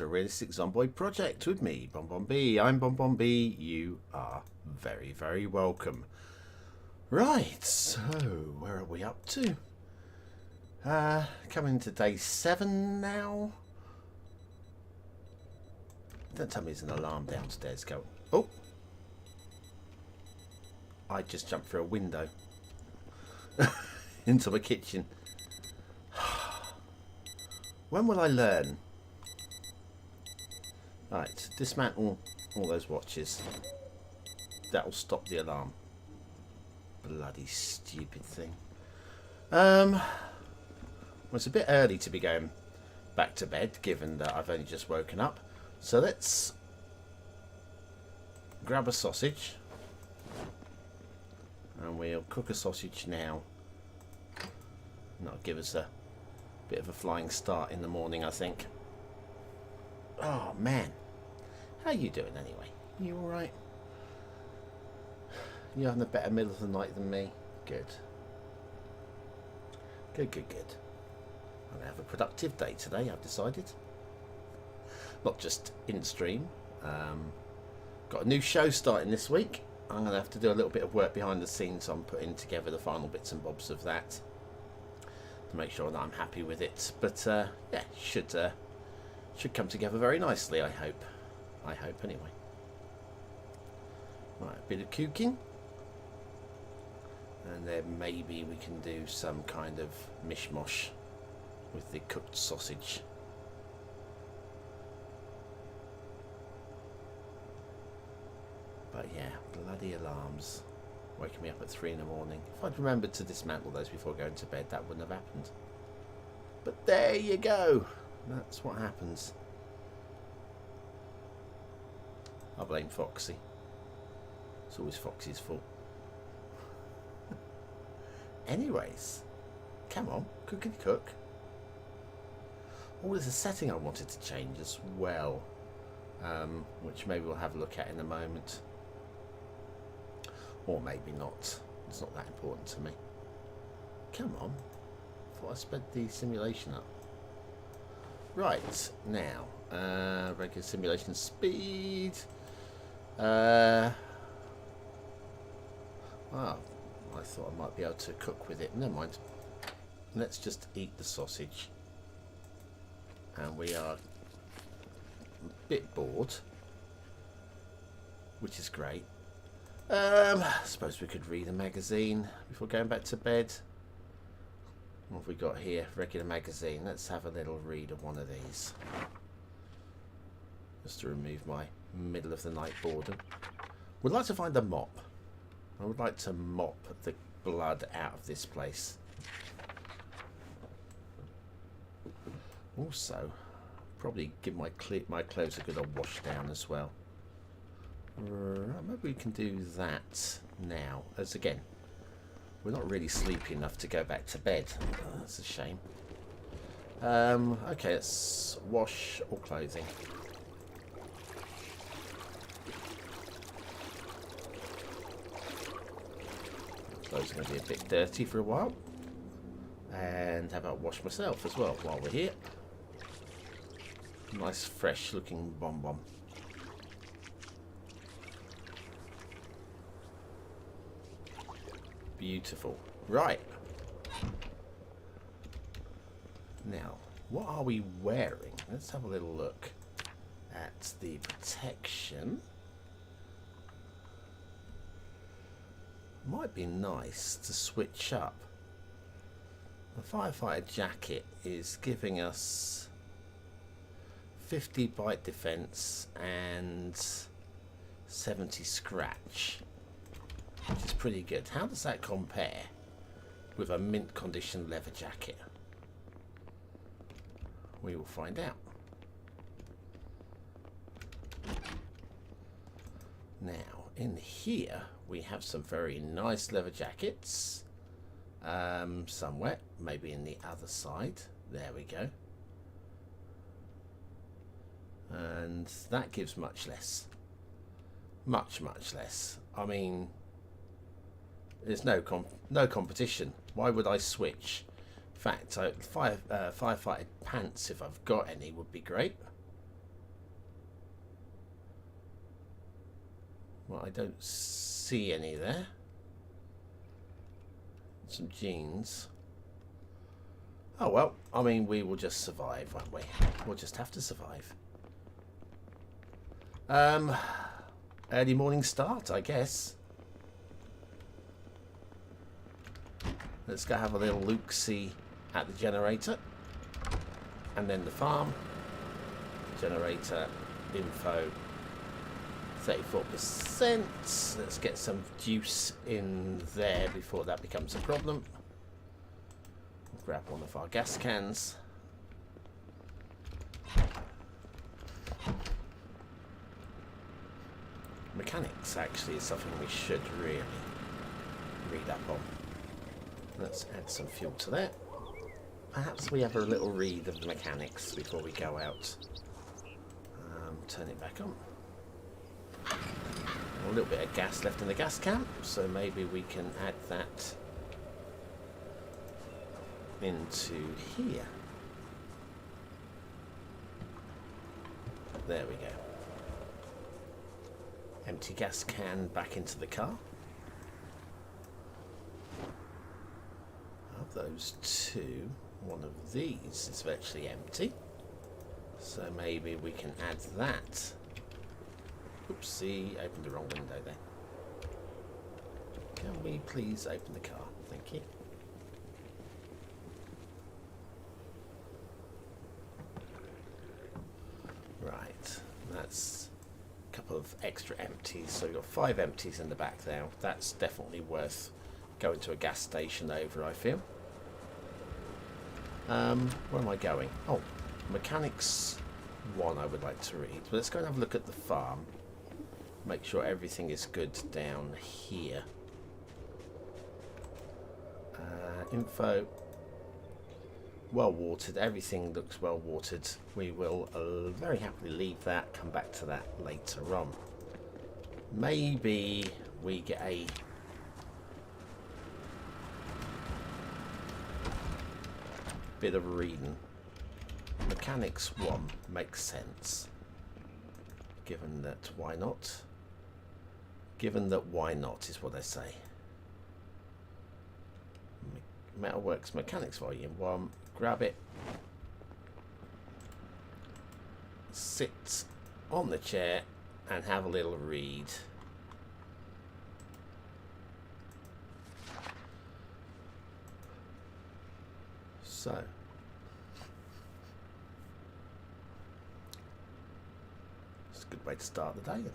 realistic Zomboid project with me, BonBonB. I'm BonBonB. You are very, very welcome. Right, so where are we up to? Coming to day 7 now. Don't tell me there's an alarm downstairs going. Oh! I just jumped through a window into my kitchen. When will I learn? Right, dismantle all those watches. That'll stop the alarm. Bloody stupid thing. Well, it's a bit early to be going back to bed, given that I've only just woken up. So let's grab a sausage. And we'll cook a sausage now. And that'll give us a bit of a flying start in the morning, I think. Oh, man. How you doing anyway? You alright? You having a better middle of the night than me? Good. Good, good, good. I'm going to have a productive day today, I've decided. Not just in stream. Got a new show starting this week. I'm going to have to do a little bit of work behind the scenes. So I'm putting together the final bits and bobs of that to make sure that I'm happy with it. But yeah, should come together very nicely, I hope. I hope anyway. Right, a bit of cooking. And then maybe we can do some kind of mishmash with the cooked sausage. But yeah, bloody alarms waking me up at 3 in the morning. If I'd remembered to dismantle those before going to bed, that wouldn't have happened. But there you go. That's what happens. I blame Foxy. It's always Foxy's fault. Anyways, come on, cookity cook. Oh, there's a setting I wanted to change as well, which maybe we'll have a look at in a moment. Or maybe not. It's not that important to me. Come on. Thought I sped the simulation up. Right, now, regular simulation speed. Wow, I thought I might be able to cook with it. Never mind. Let's just eat the sausage. And we are a bit bored, which is great. I suppose we could read a magazine before going back to bed. What have we got here? Regular magazine. Let's have a little read of one of these. Just to remove my middle of the night boredom. Would like to find a mop. I would like to mop the blood out of this place. Also, probably give my clothes a good old wash down as well. Maybe we can do that now. As again, we're not really sleepy enough to go back to bed. Oh, that's a shame. Okay, let's wash all clothing. Clothes are going to be a bit dirty for a while. And how about wash myself as well while we're here. Nice fresh looking bonbon. Beautiful. Right. Now, what are we wearing? Let's have a little look at the protection. Might be nice to switch up. The firefighter jacket is giving us 50 bite defense and 70 scratch, which is pretty good. How does that compare with a mint condition leather jacket? We will find out. Now, in here we have some very nice leather jackets. Some wet, maybe in the other side. There we go. And that gives much less. Much less. I mean, there's no competition. Why would I switch? In fact, firefighter pants, if I've got any, would be great. Well, I don't see any there. Some jeans. Oh well, I mean, we will just survive, won't we? We'll just have to survive. Early morning start, I guess. Let's go have a little look-see at the generator. And then the farm. Generator info 34%. Let's get some juice in there before that becomes a problem. We'll grab one of our gas cans. Mechanics actually is something we should really read up on. Let's add some fuel to that. Perhaps we have a little read of the mechanics before we go out. Turn it back on. A little bit of gas left in the gas can, so maybe we can add that into here. There we go. Empty gas can back into the car. Of those two, one of these is virtually empty. So maybe we can add that. Oopsie, opened the wrong window there. Can we please open the car? Thank you. Right, that's a couple of extra empties. So we've got 5 empties in the back there. That's definitely worth going to a gas station over, I feel. Where am I going? Oh, Mechanics 1 I would like to read. But let's go and have a look at the farm. Make sure everything is good down here. Info. Well watered. Everything looks well watered. We will very happily leave that. Come back to that later on. Maybe we get a bit of reading. Mechanics 1 makes sense. Given that, why not? Given that, why not is what I say. Metalworks Mechanics Volume 1. Grab it. Sit on the chair and have a little read. So. It's a good way to start the day, isn't it?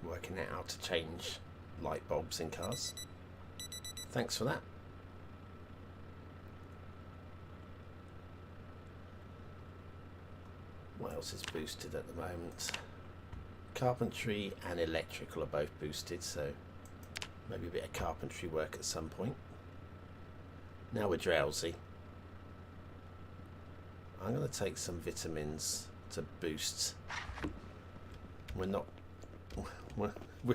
Working out how to change light bulbs in cars. Thanks for that. What else is boosted at the moment? Carpentry and electrical are both boosted, so maybe a bit of carpentry work at some point. Now we're drowsy. I'm going to take some vitamins to boost. We're not... We're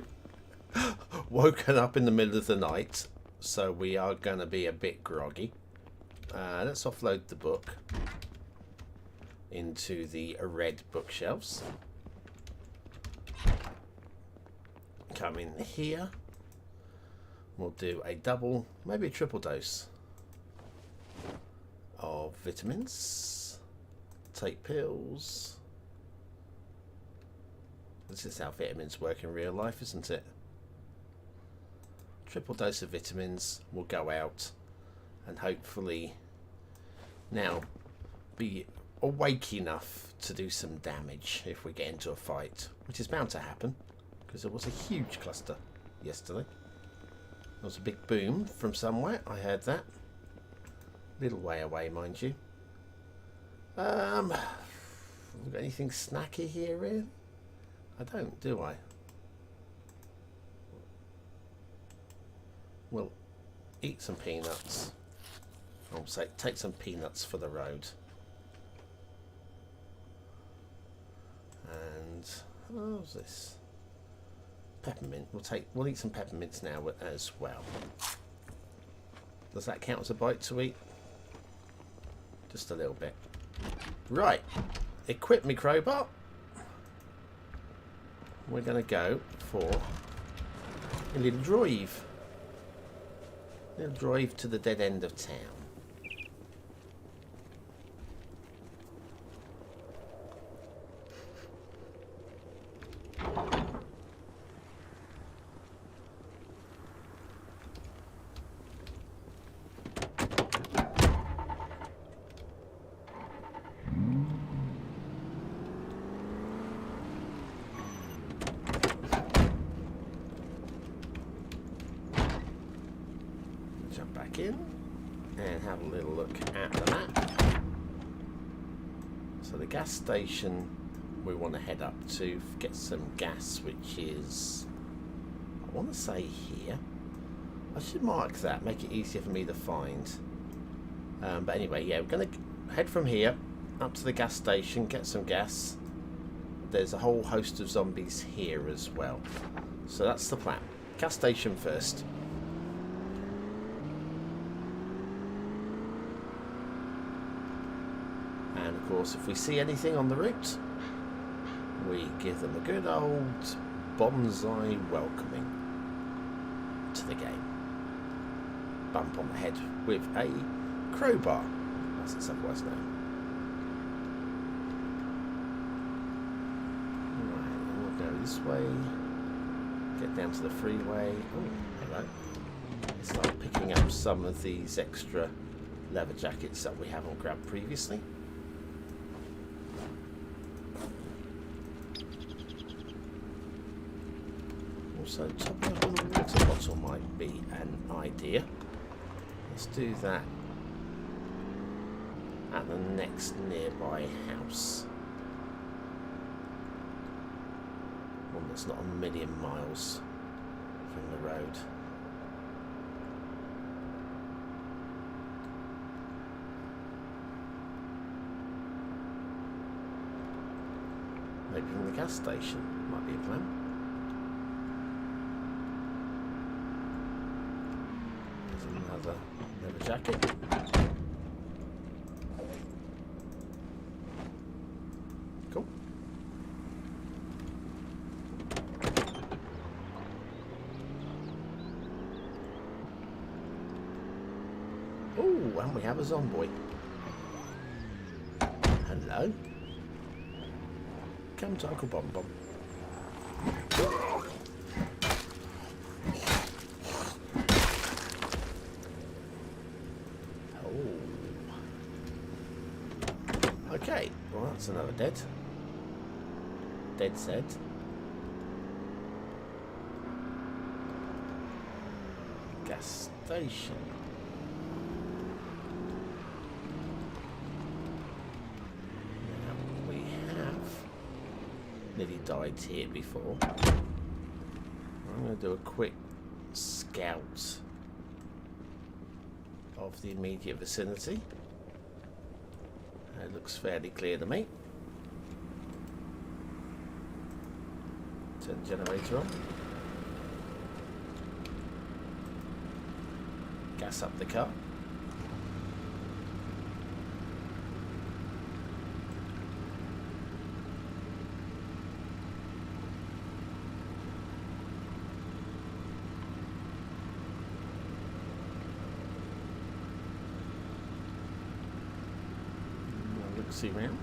woken up in the middle of the night, so we are going to be a bit groggy. Let's offload the book into the red bookshelves. Come in here. We'll do a double, maybe a triple dose of vitamins. Take pills. This is how vitamins work in real life, isn't it? Triple dose of vitamins will go out and hopefully now be awake enough to do some damage if we get into a fight, which is bound to happen because there was a huge cluster yesterday. There was a big boom from somewhere. I heard that. Little way away, mind you. Have we got anything snacky here, really? I don't, do I? We'll eat some peanuts. I'll say take some peanuts for the road. And what was this? Peppermint. We'll eat some peppermints now as well. Does that count as a bite to eat? Just a little bit. Right. Equip me crowbar. we're going to go for a little drive. A little drive to the dead end of town. Back in and have a little look at the map. So the gas station we want to head up to get some gas, which is, I want to say here. I should mark that, make it easier for me to find. But anyway, yeah, we're going to head from here up to the gas station, get some gas. There's a whole host of zombies here as well. So that's the plan. Gas station first. And of course, if we see anything on the route, we give them a good old bonsai welcoming to the game. Bump on the head with a crowbar, as it's otherwise known. Right, we'll go this way, get down to the freeway. Oh, hello. Start picking up some of these extra leather jackets that we haven't grabbed previously. Also, topping up on a water bottle might be an idea. Let's do that at the next nearby house. One that's not a million miles from the road. Maybe from the gas station might be a plan. Another leather jacket. Cool. Oh, and we have a Zomboid. Hello. Come to Uncle BonBon. Okay, well that's another dead set. Gas station. Now we have nearly died here before. I'm going to do a quick scout of the immediate vicinity. It looks fairly clear to me. Turn the generator on. Gas up the car. See round.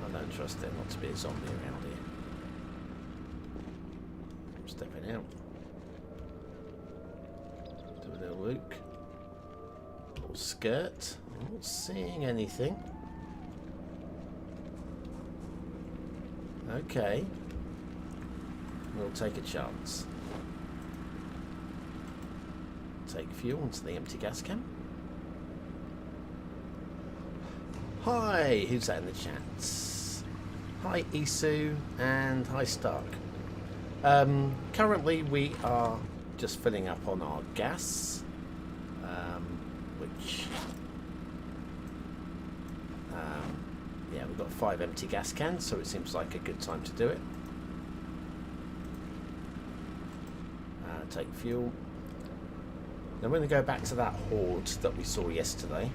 I don't trust there not to be a zombie around here. I'm stepping out. Do a little look. Little skirt. I'm not seeing anything. Okay. We'll take a chance. Take fuel into the empty gas can. Hi, who's that in the chat? Hi Isu and hi Stark. Currently we are just filling up on our gas, which yeah, we've got 5 empty gas cans, so it seems like a good time to do it. Take fuel. Then we're going to go back to that horde that we saw yesterday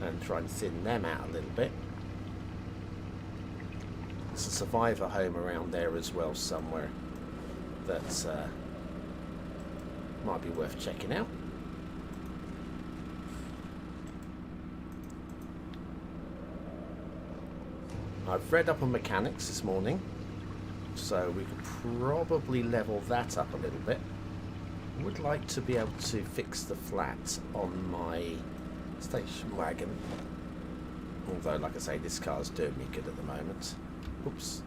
and try and thin them out a little bit. a survivor home around there as well somewhere that might be worth checking out. I've read up on mechanics this morning, so we could probably level that up a little bit. I would like to be able to fix the flat on my station wagon. Although, like I say, this car's doing me good at the moment. Oops.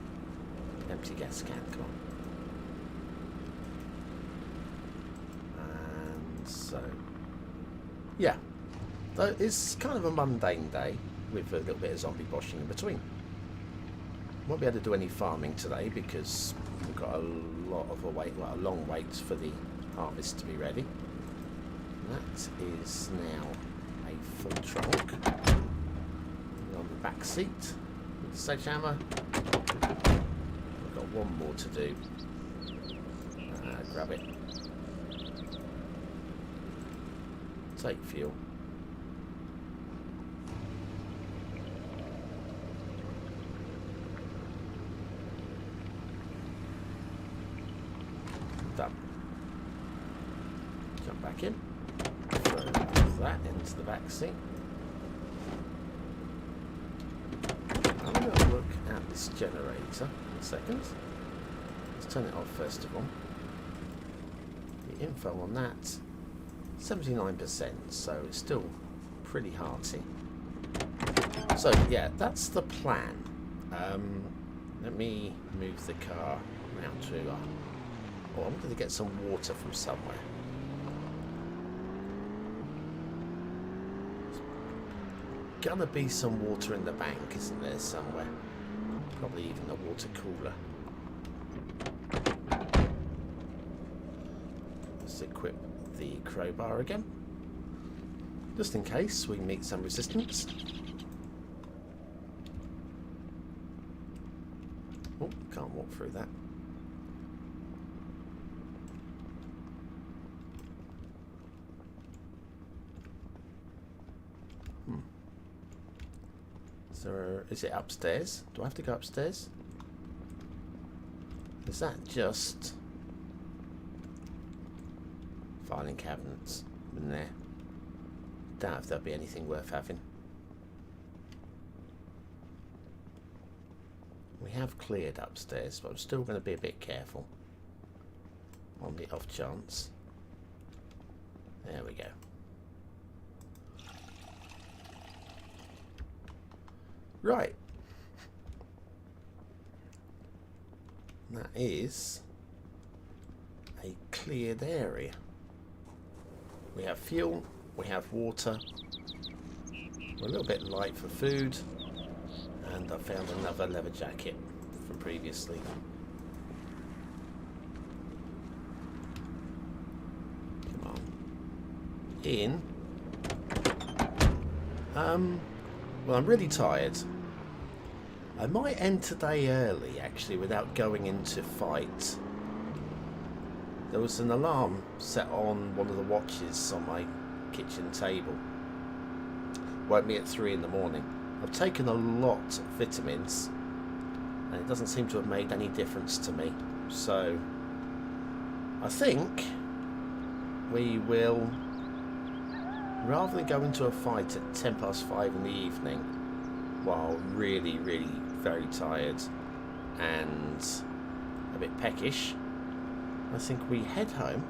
Empty gas can, come on. And so, yeah. Though it's kind of a mundane day with a little bit of zombie boshing in between. Won't be able to do any farming today because we've got a lot of a long wait for the harvest to be ready. That is now a full trunk. On the back seat with the sledgehammer. We've got one more to do. Grab it. Take fuel. Done. Jump back in. Throw that into the back seat. I'm going to look at this generator in a second. Let's turn it off first of all. The info on that, 79%, so it's still pretty hearty. So yeah, that's the plan. Let me move the car around to... oh, I'm going to get some water from somewhere. Gonna be some water in the bank, isn't there, somewhere? Probably even a water cooler. Let's equip the crowbar again, just in case we meet some resistance. Oh, can't walk through that. So, is it upstairs? Do I have to go upstairs? Is that just filing cabinets in there? Doubt if there'll be anything worth having. We have cleared upstairs, but I'm still going to be a bit careful on the off chance. There we go. Right. That is a cleared area. We have fuel, we have water, we're a little bit light for food, and I found another leather jacket from previously. Come on. In. Well, I'm really tired. I might end today early, actually, without going into fight. There was an alarm set on one of the watches on my kitchen table. Woke me at 3 in the morning. I've taken a lot of vitamins, and it doesn't seem to have made any difference to me. So, I think we will... rather than go into a fight at 5:10 in the evening, while really, really very tired and a bit peckish, I think we head home,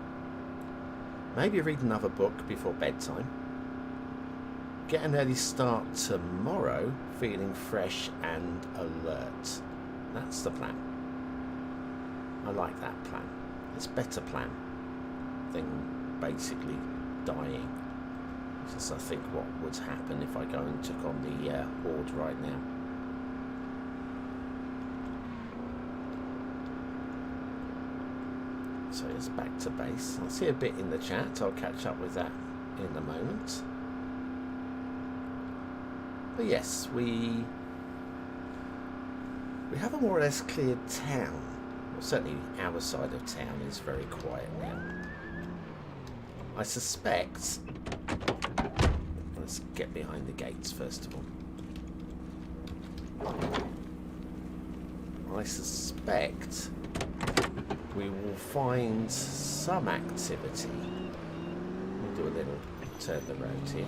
maybe read another book before bedtime, get an early start tomorrow feeling fresh and alert. That's the plan. I like that plan. It's a better plan than basically dying. That's, I think, what would happen if I go and took on the Horde right now. So it's back to base. I'll see a bit in the chat. I'll catch up with that in a moment. But yes, we have a more or less cleared town. Well, certainly our side of town is very quiet now. I suspect... let's get behind the gates first of all. I suspect we will find some activity. We'll do a little turn the road here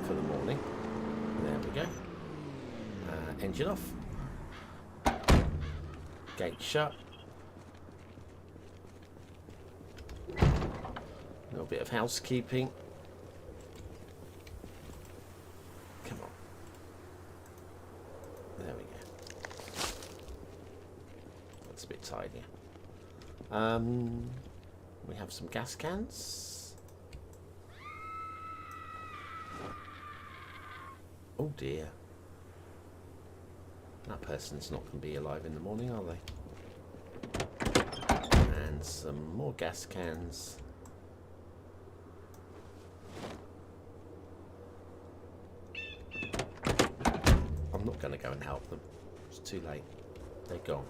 for the morning. There we go. Engine off. Gate shut. A little bit of housekeeping. Come on. There we go. That's a bit tidier. We have some gas cans. Oh dear. That person's not going to be alive in the morning, are they? And some more gas cans. I'm not going to go and help them. It's too late. They're gone.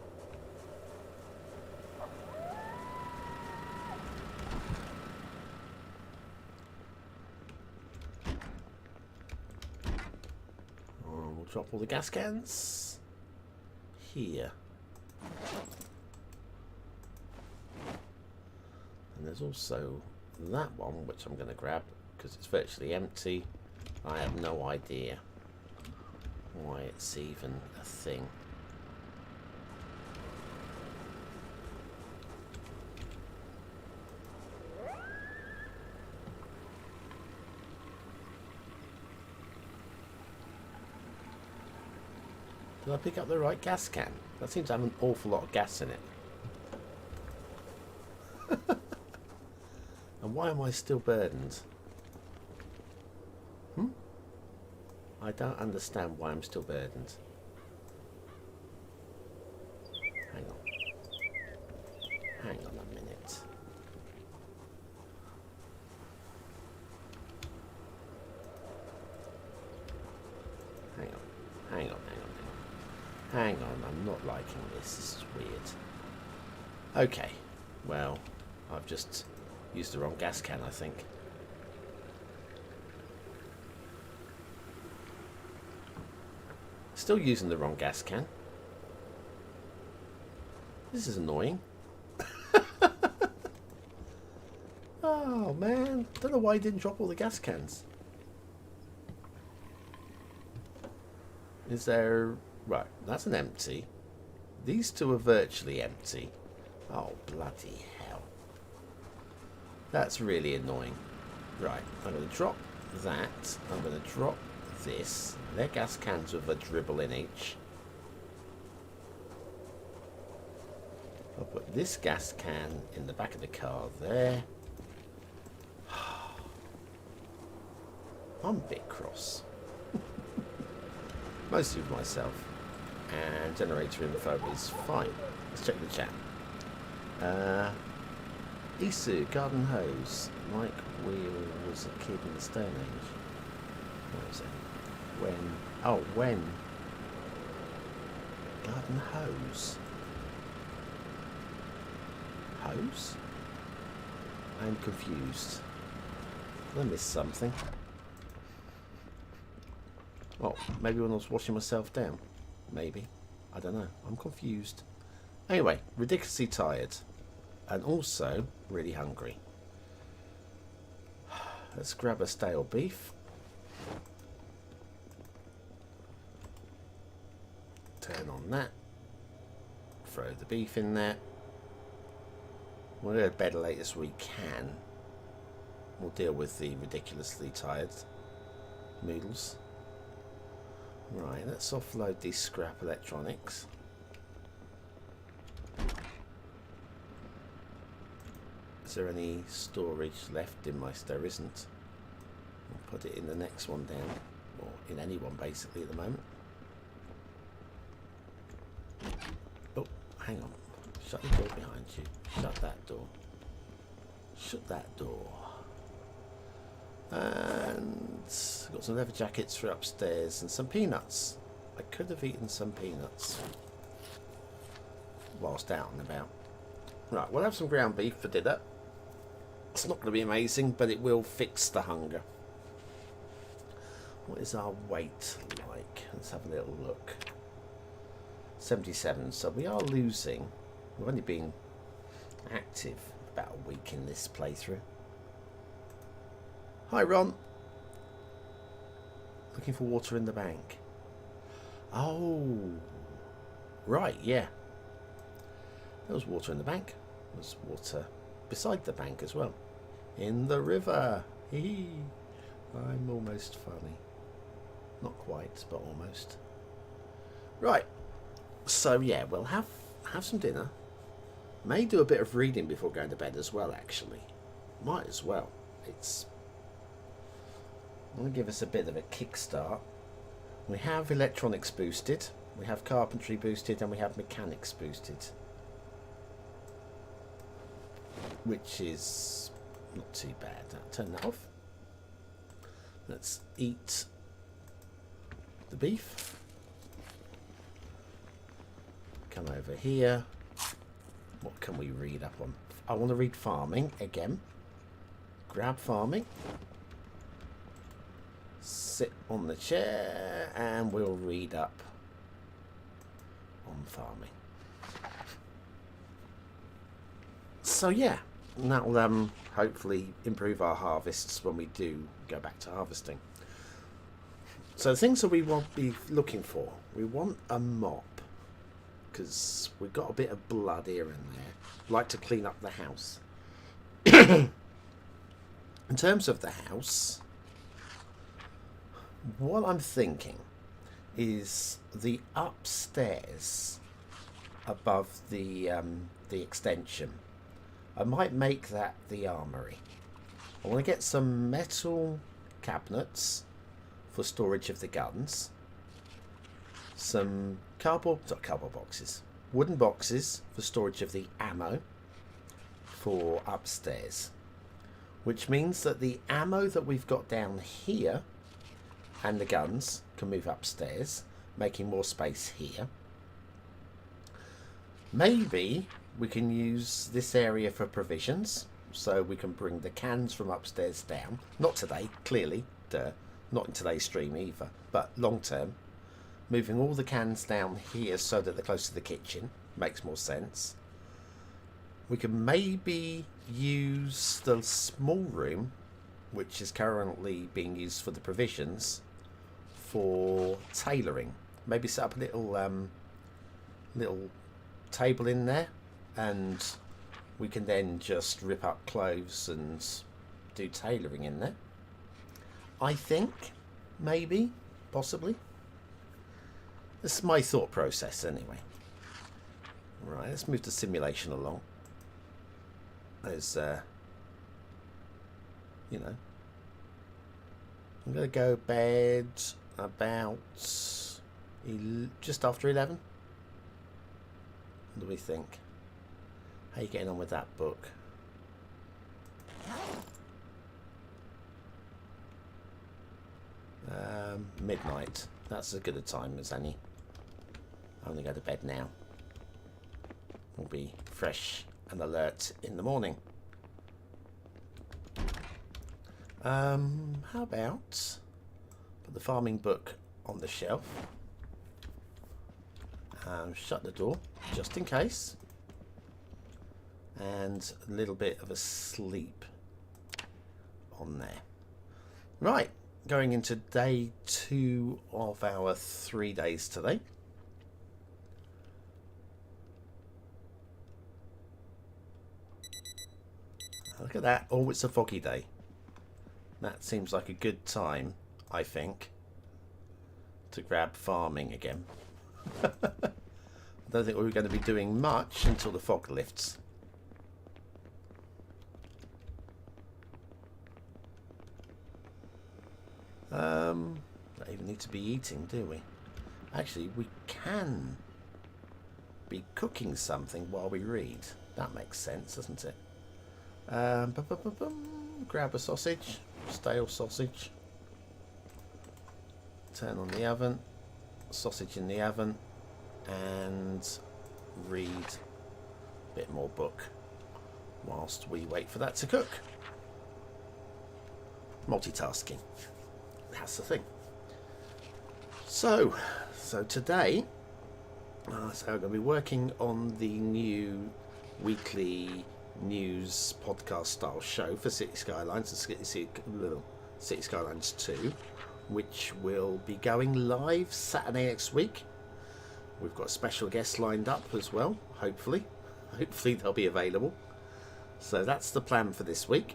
We'll drop all the gas cans here. And there's also that one, which I'm going to grab because it's virtually empty. I have no idea why it's even a thing. Did I pick up the right gas can? That seems to have an awful lot of gas in it. And why am I still burdened? I don't understand why I'm still burdened. Hang on. Hang on a minute. Hang on. Hang on. Hang on, I'm not liking this. This is weird. Okay. Well, I've just used the wrong gas can, I think. Still using the wrong gas can. This is annoying. Oh man, don't know why I didn't drop all the gas cans. Is there... Right, that's an empty. These two are virtually empty. Oh bloody hell. That's really annoying. Right, I'm going to drop that. I'm going to drop this. They're gas cans with a dribble in each. I'll put this gas can in the back of the car there. I'm a bit cross. Mostly with myself. And generator info is fine. Let's check the chat. Isu, garden hose. Like we was a kid in the Stone Age. What was it? When? Oh, when? Garden hose. Hose? I'm confused. Did I miss something? Oh, maybe when I was washing myself down. Maybe. I don't know. I'm confused. Anyway, ridiculously tired. And also really hungry. Let's grab a stale beef. Turn on that. Throw the beef in there. We'll go to bed late as we can. We'll deal with the ridiculously tired noodles. Right, let's offload these scrap electronics. Is there any storage left in my... There isn't. I'll put it in the next one down. Or in any one basically at the moment. Oh, hang on. Shut the door behind you. Shut that door. Shut that door. And got some leather jackets for upstairs and some peanuts. I could have eaten some peanuts whilst out and about. Right, we'll have some ground beef for dinner. It's not going to be amazing, but it will fix the hunger. What is our weight like? Let's have a little look. 77. So we are losing. We've only been active about a week in this playthrough. Hi, Ron. Looking for water in the bank. Oh, right, yeah. There was water in the bank. There was water beside the bank as well. In the river. Hee hee. I'm almost funny. Not quite, but almost. Right. So yeah, we'll have some dinner. May do a bit of reading before going to bed as well, actually. Might as well. It's going to give us a bit of a kickstart. We have electronics boosted, we have carpentry boosted, and we have mechanics boosted. Which is not too bad. I'll turn that off. Let's eat the beef. Come over here. What can we read up on? I want to read farming again. Grab farming. Sit on the chair and we'll read up on farming. So yeah, that'll hopefully improve our harvests when we do go back to harvesting. So the things that we won't be looking for, we want a mop, because we've got a bit of blood here and there. Like to clean up the house. In terms of the house, what I'm thinking is the upstairs above the extension. I might make that the armory. I want to get some metal cabinets for storage of the guns. Some cardboard boxes. Wooden boxes for storage of the ammo for upstairs. Which means that the ammo that we've got down here and the guns can move upstairs, making more space here. Maybe we can use this area for provisions, so we can bring the cans from upstairs down. Not today, clearly, not in today's stream either, but long term. Moving all the cans down here so that they're close to the kitchen makes more sense. We can maybe use the small room, which is currently being used for the provisions, for tailoring. Maybe set up a little table in there, and we can then just rip up clothes and do tailoring in there. I think, maybe, possibly. This is my thought process anyway. Right, let's move the simulation along. There's, you know, I'm going to go bed about just after 11. What do we think? How are you getting on with that book? Midnight. That's as good a time as any. I'm going to go to bed now. We'll be fresh and alert in the morning. How about put the farming book on the shelf. Shut the door just in case. And a little bit of a sleep on there. Right, going into day 2 of our 3 days today. Look at that. Oh, it's a foggy day. That seems like a good time, I think, to grab farming again. I don't think we're going to be doing much until the fog lifts. Don't even need to be eating, do we? Actually, we can be cooking something while we read. That makes sense, doesn't it? Grab a sausage, stale sausage. Turn on the oven, sausage in the oven, and read a bit more book whilst we wait for that to cook. Multitasking. That's the thing. So today, so I'm going to be working on the new weekly news podcast style show for Cities Skylines, Cities Skylines 2, which will be going live Saturday next week. We've got special guests lined up as well, hopefully they'll be available. So that's the plan for this week,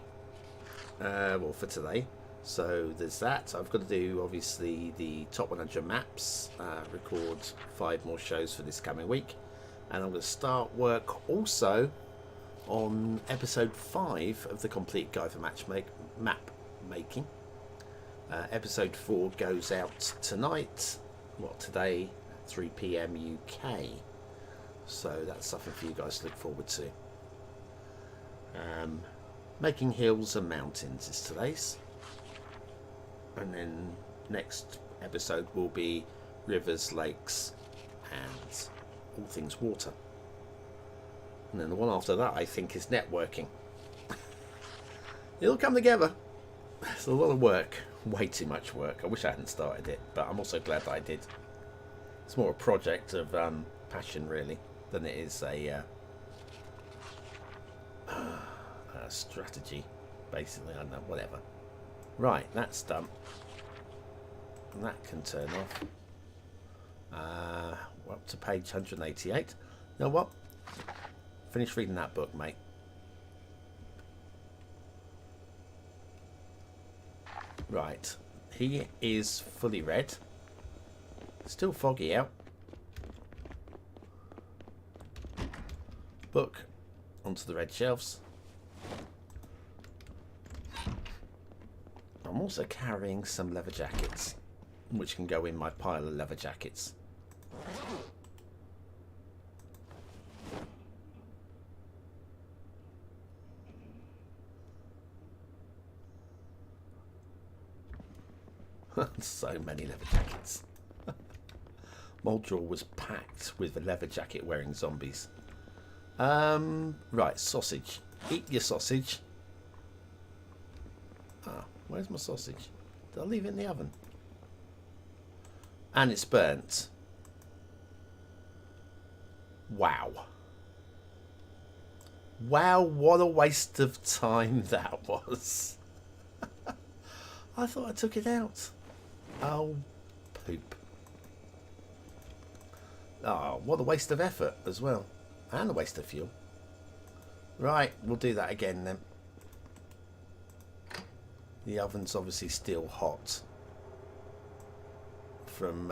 well, for today. So there's that. I've got to do obviously the top 100 maps, record 5 more shows for this coming week, and I'm going to start work also on episode 5 of the complete guide for map making. Episode 4 goes out tonight, today, 3 PM UK. So that's something for you guys to look forward to. Making hills and mountains is today's. And then next episode will be rivers, lakes, and all things water. And then the one after that, I think, is networking. It'll come together. It's a lot of work. Way too much work. I wish I hadn't started it, but I'm also glad that I did. It's more a project of passion, really, than it is a strategy, basically. I don't know, whatever. Right, that's done. And that can turn off. We're up to page 188. You know what? Finish reading that book, mate. Right. He is fully read. Still foggy out. Book onto the red shelves. I'm also carrying some leather jackets, which can go in my pile of leather jackets. So many leather jackets. My drawer was packed with the leather jacket wearing zombies. Right, sausage. Eat your sausage. Where's my sausage? Did I leave it in the oven? And it's burnt. Wow. Wow, what a waste of time that was. I thought I took it out. Oh, poop. Oh, what a waste of effort as well. And a waste of fuel. Right, we'll do that again then. The oven's obviously still hot from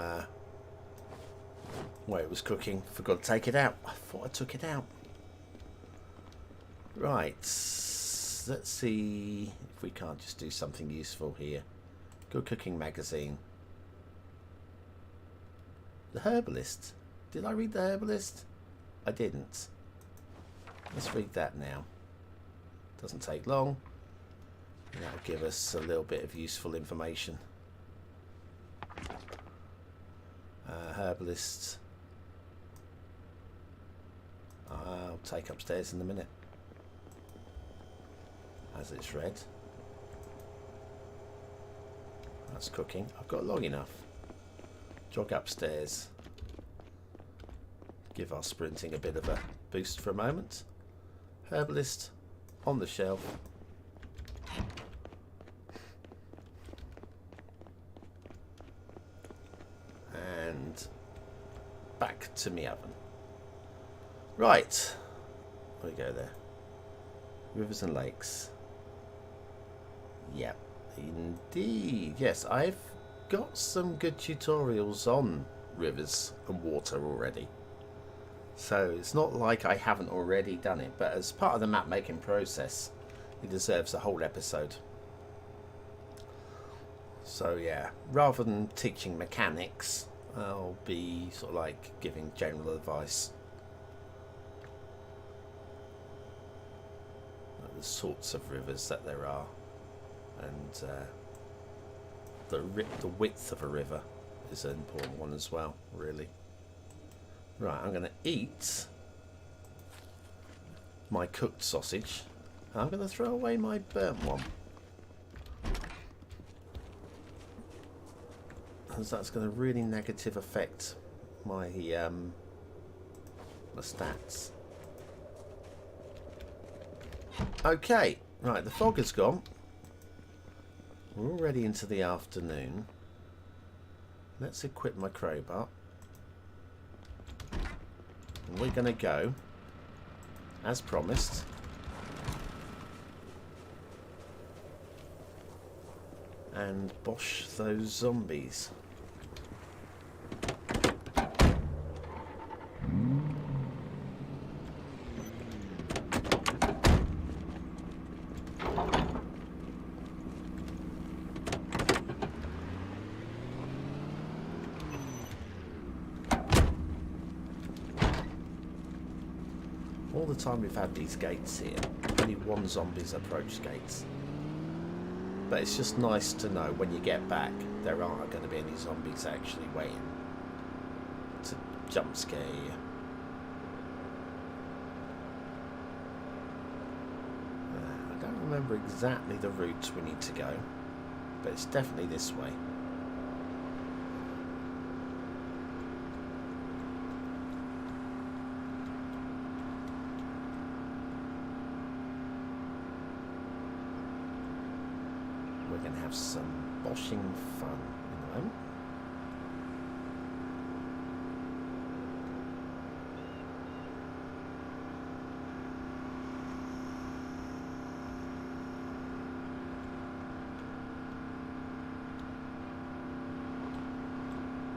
where it was cooking. Forgot to take it out. I thought I took it out. Right, let's see if we can't just do something useful here. Good Cooking Magazine. The Herbalist. Did I read the Herbalist? I didn't. Let's read that now. Doesn't take long. That'll give us a little bit of useful information. Herbalist. I'll take upstairs in a minute. As it's read. That's cooking. I've got long enough. Jog upstairs. Give our sprinting a bit of a boost for a moment. Herbalist on the shelf. And back to me oven. Right. There we go there. Rivers and lakes. Yep. Indeed. Yes, I've got some good tutorials on rivers and water already. So it's not like I haven't already done it, but as part of the map making process, it deserves a whole episode. So yeah, rather than teaching mechanics, I'll be sort of like giving general advice. Like the sorts of rivers that there are, and the width of a river is an important one as well, really. Right, I'm going to eat my cooked sausage. I'm going to throw away my burnt one. as that's going to really negative affect my my stats. Okay, right, the fog has gone. We're already into the afternoon. Let's equip my crowbar. And we're going to go, as promised, and bosh those zombies. All the time we've had these gates here, only one zombie's approached gates. But it's just nice to know when you get back there aren't going to be any zombies actually waiting to jump scare you. I don't remember exactly the routes we need to go, but it's definitely this way. We're going to have some boshing fun in a moment.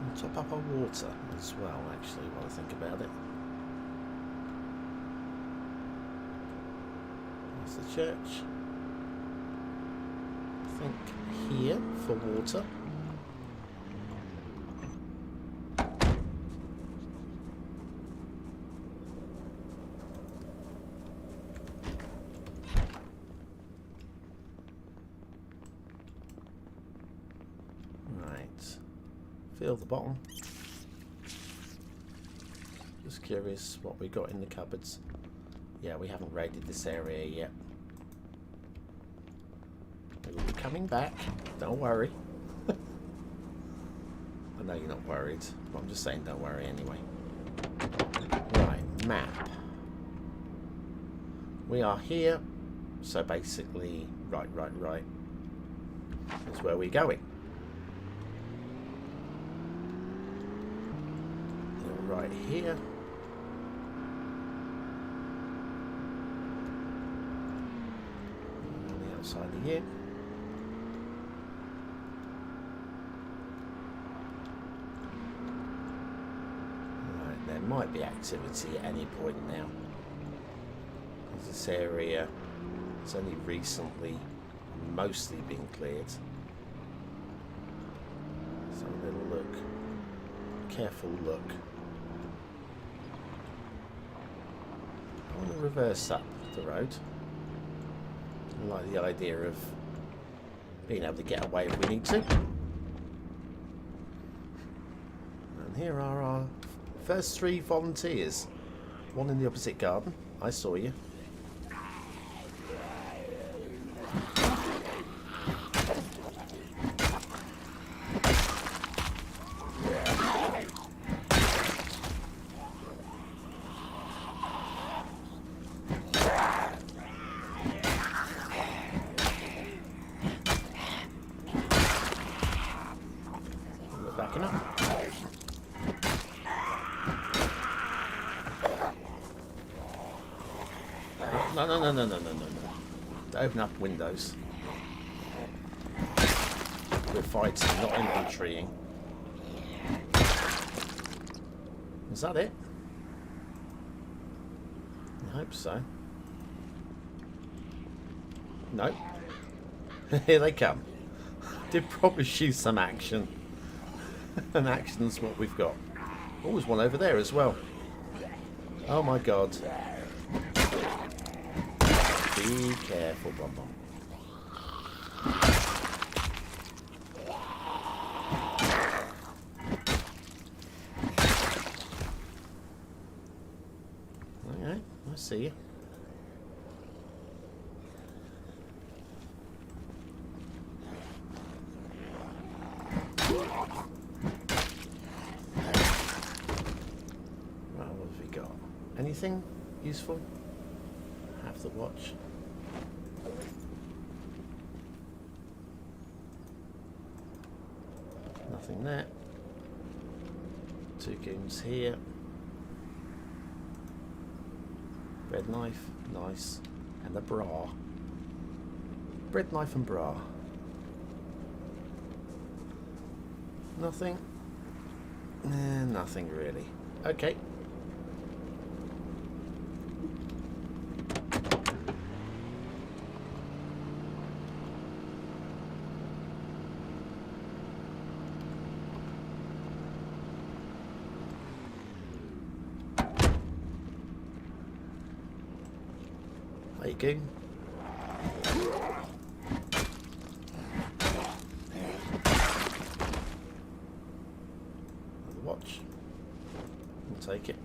We'll top up our water as well, actually, while I think about it. There's the church. I think here for water. Right, feel the bottom. Just curious what we got in the cupboards. Yeah, we haven't raided this area yet. We'll be coming back, don't worry. I know you're not worried, but I'm just saying don't worry anyway. Right, map. We are here, so basically, right. That's where we're going. We're right here. On the outside of here. Might be activity at any point now. This area has only recently mostly been cleared. So a little look. Careful look. I want to reverse up the road. I like the idea of being able to get away if we need to. And here are our first 3 volunteers. One in the opposite garden. I saw you. We're backing up. No. Open up windows. We're fighting, not inventorying. Is that it? I hope so. No. Here they come. Did promise you some action. And action's what we've got. Oh, there's one over there as well. Oh my god. Be careful, BonBon. Okay, I see you. Anything useful? Have the watch. Nothing there. 2 goons here. Bread knife, nice. And a bra. Bread knife and bra. Nothing? Nothing really. Okay. There you go. The watch. We'll take it.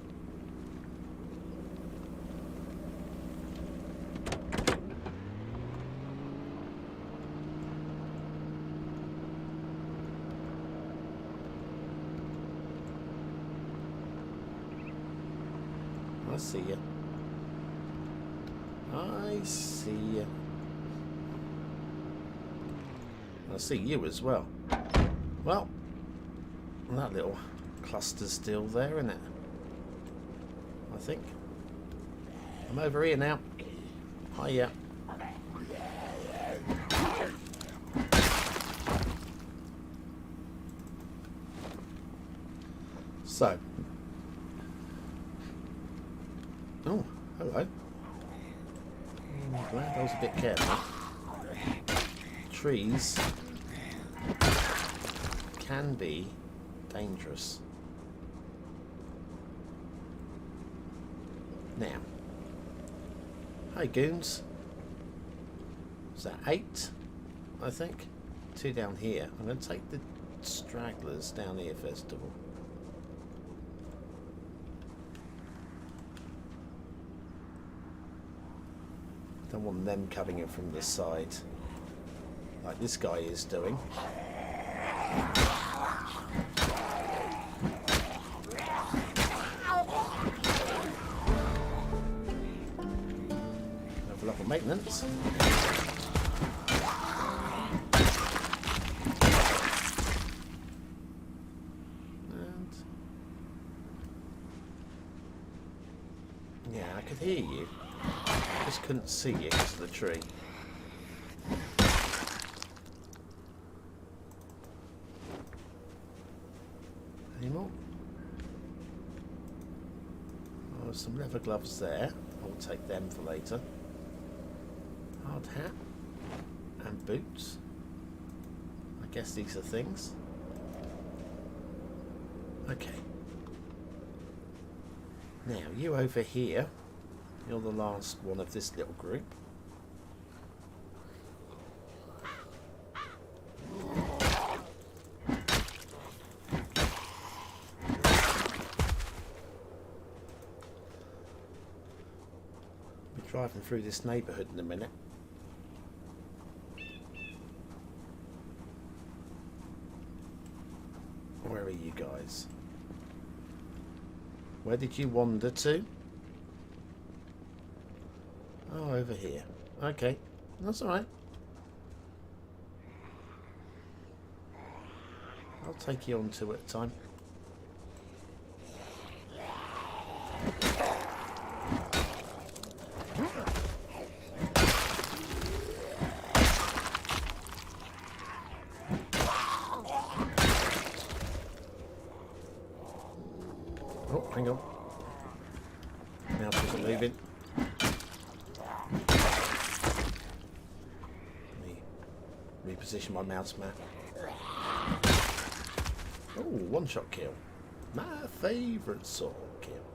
I see you. I see you. I see you as well. Well, that little cluster's still there, isn't it? I think. I'm over here now. Hiya. So. Oh, hello. I'm glad I was a bit careful. Trees can be dangerous. Now, hi goons. Is that 8? I think. 2 down here. I'm going to take the stragglers down here first of all. Don't want them coming in from the side like this guy is doing. Level up on maintenance. And yeah, I could hear you. Just couldn't see you because of the tree. Any more? Oh, some leather gloves there. I'll take them for later. Hard hat and boots. I guess these are things. Okay. Now you over here. You're the last one of this little group. We're driving through this neighbourhood in a minute. Where are you guys? Where did you wander to? Oh, over here. Okay, that's all right. I'll take you on 2 at a time. Oh, hang on. Mouse isn't moving. Reposition my mouse map. Oh, 1-shot kill. My favourite sort of kill.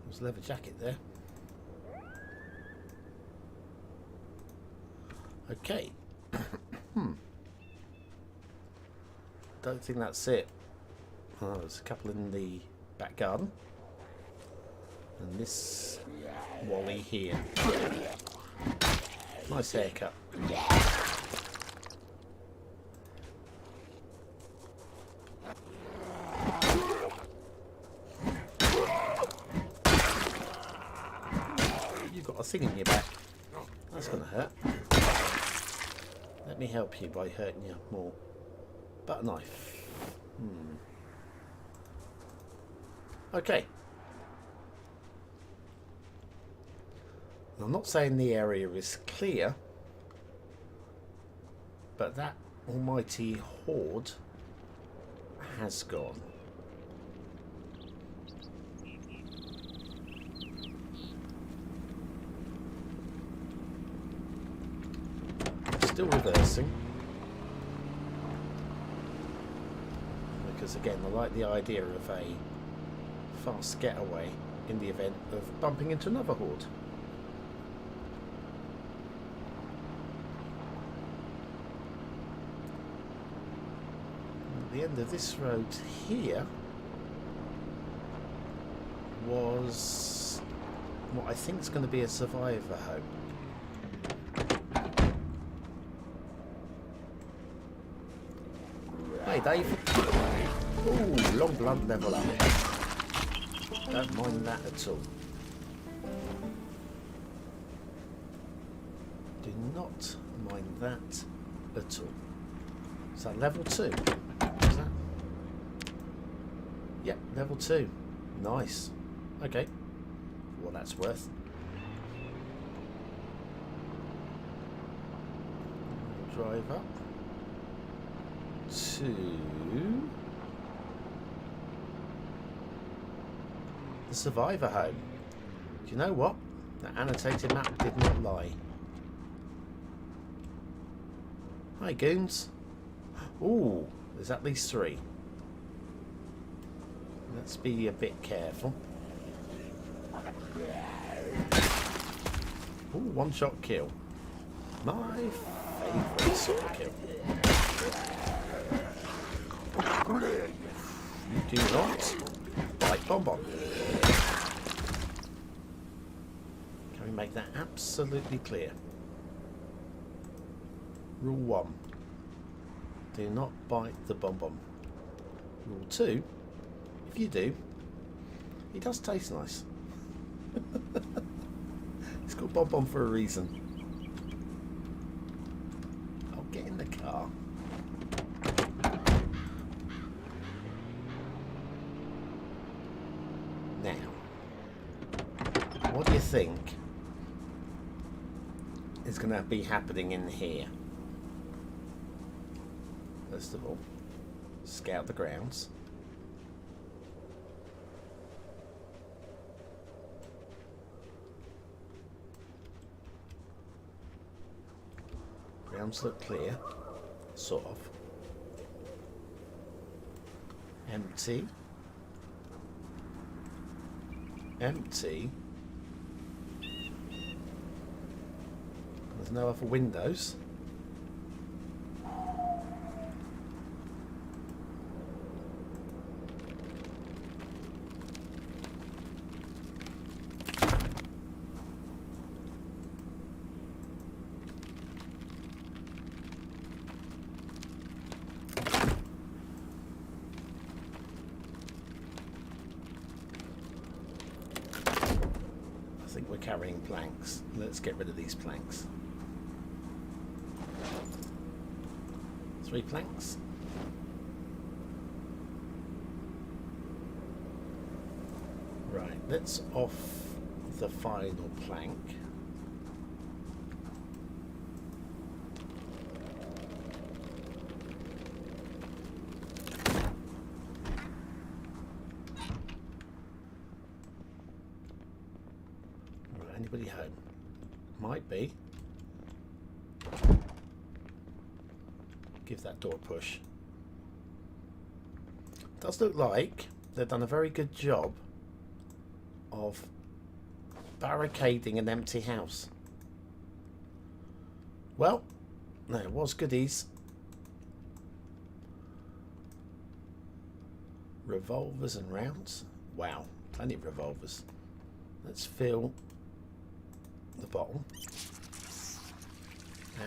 There's a leather jacket there. Okay. Don't think that's it. Oh, there's a couple in the back garden. And this Wally here. Nice haircut. thing in your back. That's going to hurt. Let me help you by hurting you more. Butter knife. Okay. I'm not saying the area is clear, but that almighty horde has gone. Still reversing. Because again, I like the idea of a fast getaway in the event of bumping into another horde. At the end of this road here was what I think is going to be a survivor home. Hey Dave. Ooh, long blunt level up. Don't mind that at all. Do not mind that at all. Is that level 2? Is that? Yep, level 2. Nice. Okay. For what that's worth. Drive up to the survivor home. Do you know what? That annotated map did not lie. Hi goons. Ooh, there's at least 3. Let's be a bit careful. Ooh, one-shot kill. My favourite sort of kill. You do not like BonBon. Can we make that absolutely clear? Rule 1. Do not bite the BonBon. Rule 2. If you do, it does taste nice. It's called BonBon for a reason. I'll get in the car. Now, what do you think is going to be happening in here? First of all, scout the grounds. Grounds look clear, sort of. Empty. Empty. There's no other windows. I think we're carrying planks. Let's get rid of these planks. 3 planks. Right, let's off the final plank. Right, anybody home? Might be. Give that door a push. Does look like they've done a very good job of barricading an empty house. Well, there was goodies. Revolvers and rounds. Wow, plenty of revolvers. Let's fill the bottle.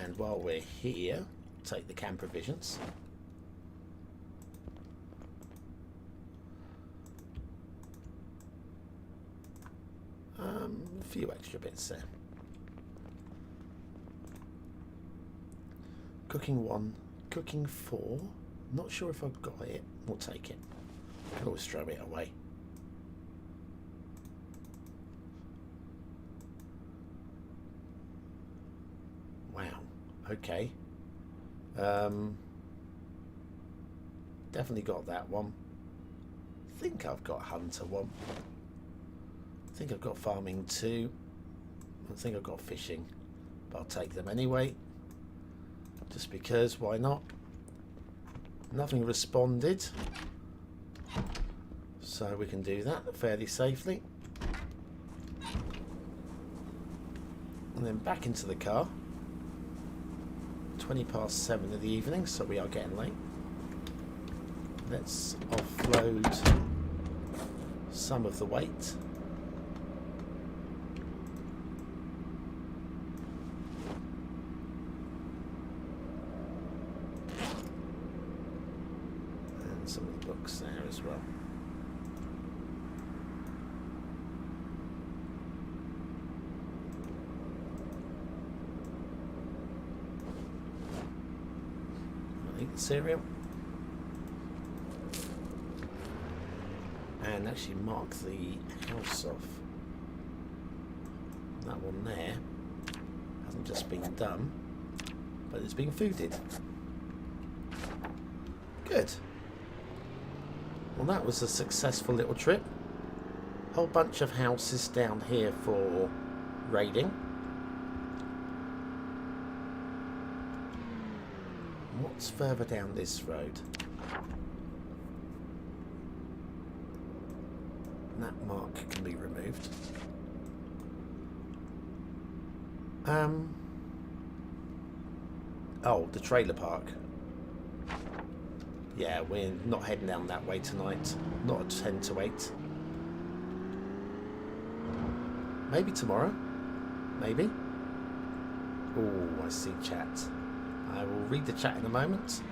And while we're here, take the camp provisions. A few extra bits there. Cooking 1, cooking 4. Not sure if I've got it. We'll take it. Can always throw it away. Wow. Okay. Definitely got that one. I think I've got Hunter 1. I think I've got Farming 2. I think I've got Fishing. But I'll take them anyway. Just because, why not? Nothing responded. So we can do that fairly safely. And then back into the car. 7:20 of the evening, so we are getting late. Let's offload some of the weight. And some of the books there as well. I'll eat the cereal. And actually mark the house off. That one there hasn't just been done, but it's been fooded. Good. Well, that was a successful little trip. Whole bunch of houses down here for raiding. What's further down this road? That mark can be removed. Oh, the trailer park. Yeah, we're not heading down that way tonight. Not at 10 to 8. Maybe tomorrow. Maybe. Oh, I see chat. I will read the chat in a moment.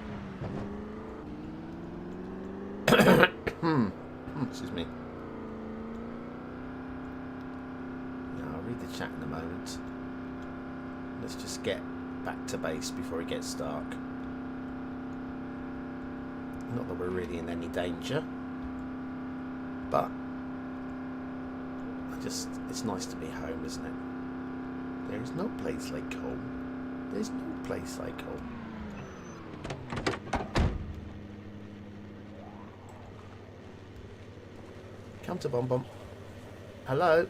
Excuse me. The chat in a moment. Let's just get back to base before it gets dark. Not that we're really in any danger, but it's nice to be home, isn't it? There is no place like home. There's no place like home. Come to BonBon. Hello.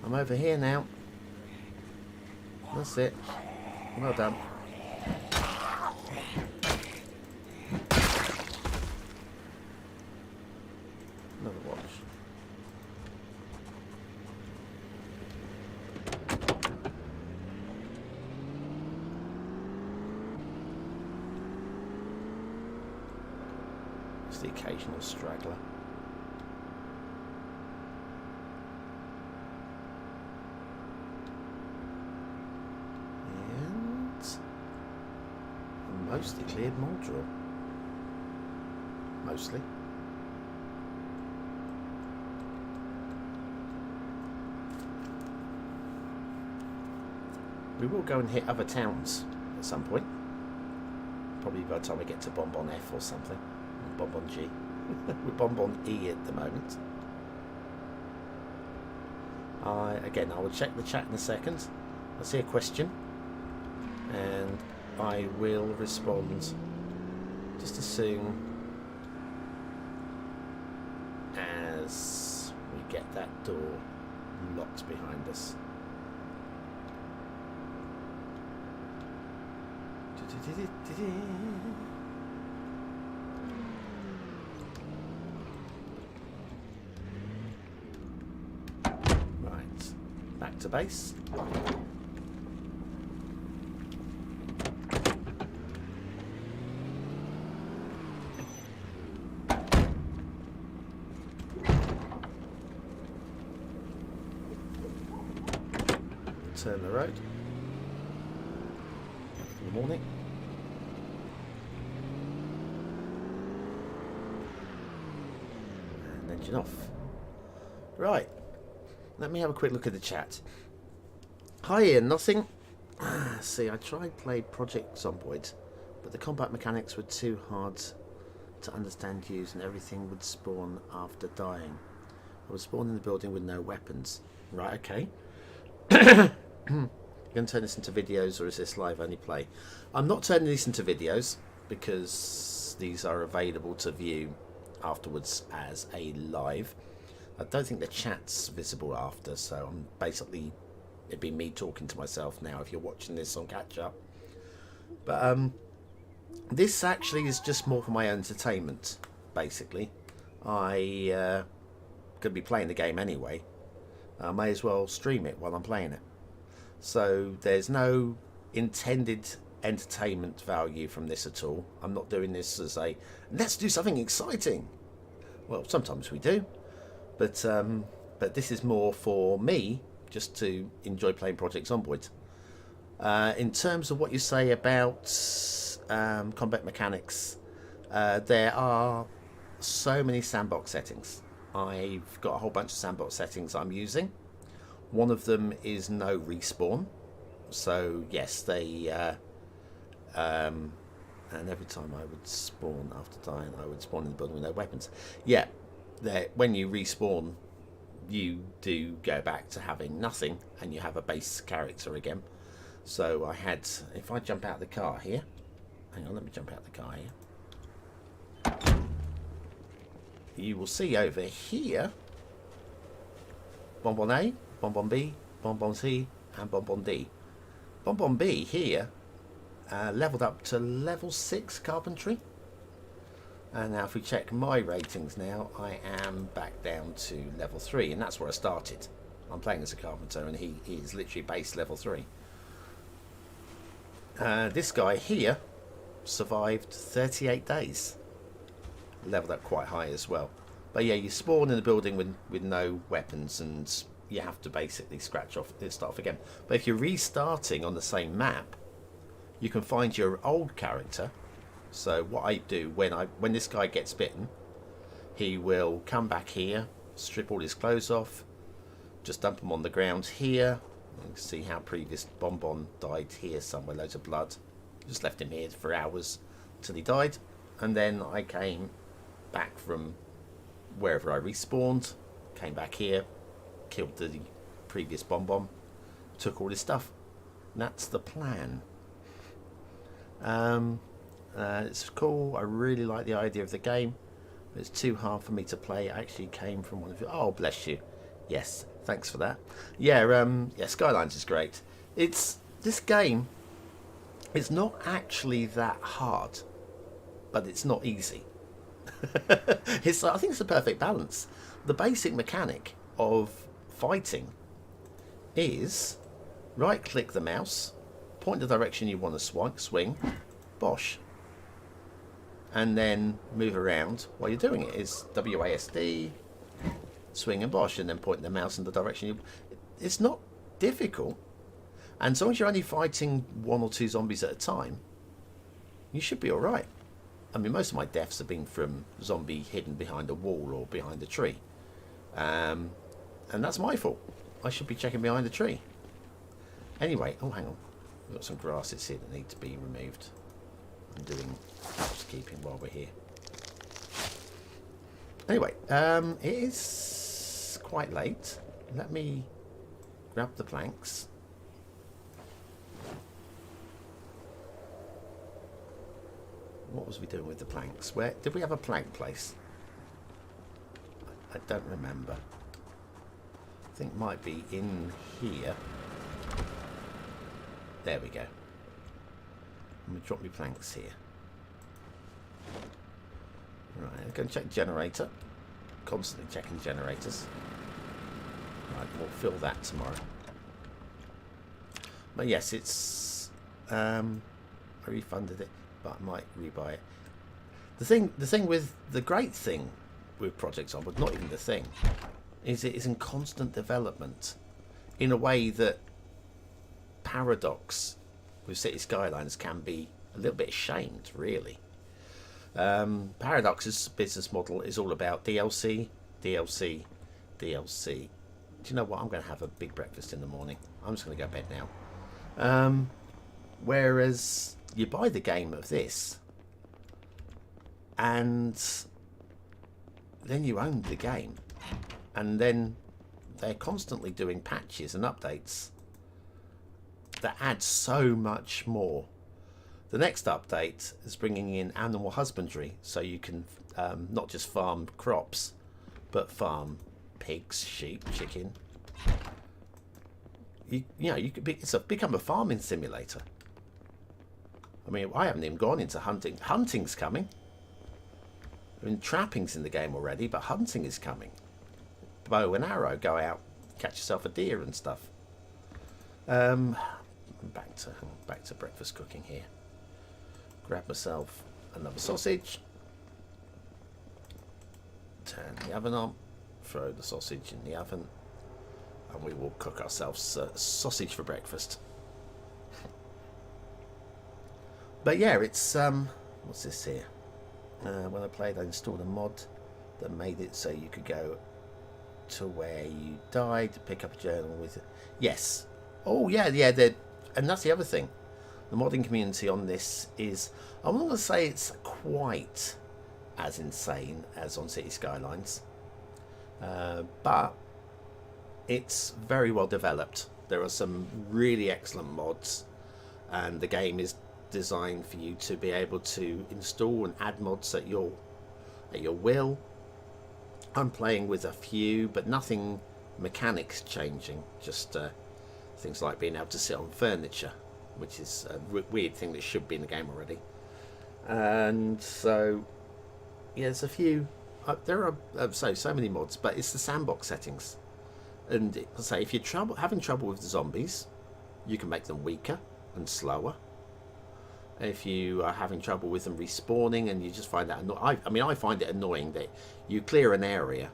I'm over here now. That's it. Well done. Another watch. Just the occasional straggler. Mostly cleared module. Mostly. We will go and hit other towns at some point. Probably by the time we get to BonBon F or something. BonBon G. We're BonBon E at the moment. Again, I will check the chat in a second. I see a question. And I will respond just as soon as we get that door locked behind us. Right, back to base. Turn the road. Good morning. And engine off. Right. Let me have a quick look at the chat. Hi Ian, nothing. See, I tried played Project Zomboid, but the combat mechanics were too hard to understand, use, and everything would spawn after dying. I was spawned in the building with no weapons. Right, okay. You're going to turn this into videos, or is this live only play? I'm not turning these into videos because these are available to view afterwards as a live. I don't think the chat's visible after, so I'm basically, it'd be me talking to myself now if you're watching this on catch up. But this actually is just more for my entertainment, basically. I going to be playing the game anyway. I may as well stream it while I'm playing it. So there's no intended entertainment value from this at all. I'm not doing this as a let's do something exciting. Well, sometimes we do, but this is more for me, just to enjoy playing Project Zomboid. In terms of what you say about combat mechanics, there are so many sandbox settings. I've got a whole bunch of sandbox settings I'm using. One of them is no respawn. So yes, they and every time I would spawn after dying, I would spawn in the building with no weapons. Yeah, when you respawn, you do go back to having nothing, and you have a base character again. So I had, if I jump out of the car here, hang on, let me jump out of the car here. You will see over here BonBonA, BonBonB, BonBonC, and BonBonD. BonBonB here leveled up to level 6 carpentry. And now if we check my ratings now, I am back down to level 3, and that's where I started. I'm playing as a carpenter, and he is literally base level 3. This guy here survived 38 days. Leveled up quite high as well. But yeah, you spawn in the building with no weapons, and you have to basically scratch off and start off again. But if you're restarting on the same map, you can find your old character. So what I do when this guy gets bitten, he will come back here, strip all his clothes off, just dump them on the ground here. You can see how previous Bonbon died here somewhere, loads of blood. Just left him here for hours until he died, and then I came back from wherever I respawned, came back here, killed the previous Bonbon, took all his stuff. And that's the plan. It's cool. I really like the idea of the game. It's too hard for me to play. It actually came from one of you. Oh, bless you. Yes, thanks for that. Yeah, yeah, Skylines is great. This game is not actually that hard, but it's not easy. I think it's the perfect balance. The basic mechanic of fighting is right click the mouse, point the direction you want to swing, bosh, and then move around while you're doing it. Is WASD, swing and bosh, and then point the mouse in the direction you. It's not difficult, and as long as you're only fighting 1 or 2 zombies at a time, you should be all right. I mean, most of my deaths have been from zombie hidden behind a wall or behind a tree. And that's my fault. I should be checking behind the tree. Anyway, oh, hang on. We've got some grasses here that need to be removed. I'm doing housekeeping while we're here. Anyway, it is quite late. Let me grab the planks. What was we doing with the planks? Where did we have a plank place? I don't remember. I think it might be in here. There we go. I'm going to drop my planks here. Right, I'm going to check generator. Constantly checking generators. Right, we'll fill that tomorrow. But yes, it's I refunded it, but I might rebuy it. The great thing with Project Zomboid, not even the thing, is it is in constant development in a way that Paradox with Cities Skylines can be a little bit ashamed, really. Paradox's business model is all about DLC, DLC, DLC. Do you know what? I'm going to have a big breakfast in the morning. I'm just going to go to bed now. Whereas you buy the game of this, and then you own the game, and then they're constantly doing patches and updates that add so much more. The next update is bringing in animal husbandry, so you can not just farm crops, but farm pigs, sheep, chicken. You know, you could become a farming simulator. I mean, I haven't even gone into hunting. Hunting's coming. I mean, trapping's in the game already, but hunting is coming. Bow and arrow, go out, catch yourself a deer and stuff. Back to breakfast cooking here. Grab myself another sausage. Turn the oven on. Throw the sausage in the oven. And we will cook ourselves sausage for breakfast. But yeah, it's what's this here? When I played, I installed a mod that made it so you could go to where you died to pick up a journal with it. Yes. Oh yeah. And that's the other thing. The modding community on this is, I'm not going to say it's quite as insane as on Cities Skylines, but it's very well developed. There are some really excellent mods, and the game is designed for you to be able to install and add mods at your will. I'm playing with a few, but nothing mechanics changing, just things like being able to sit on furniture, which is a weird thing that should be in the game already. And so yeah, there's a few there are so many mods, but it's the sandbox settings. And say if you're having trouble with the zombies, you can make them weaker and slower. If you are having trouble with them respawning and you just find that I find it annoying that you clear an area.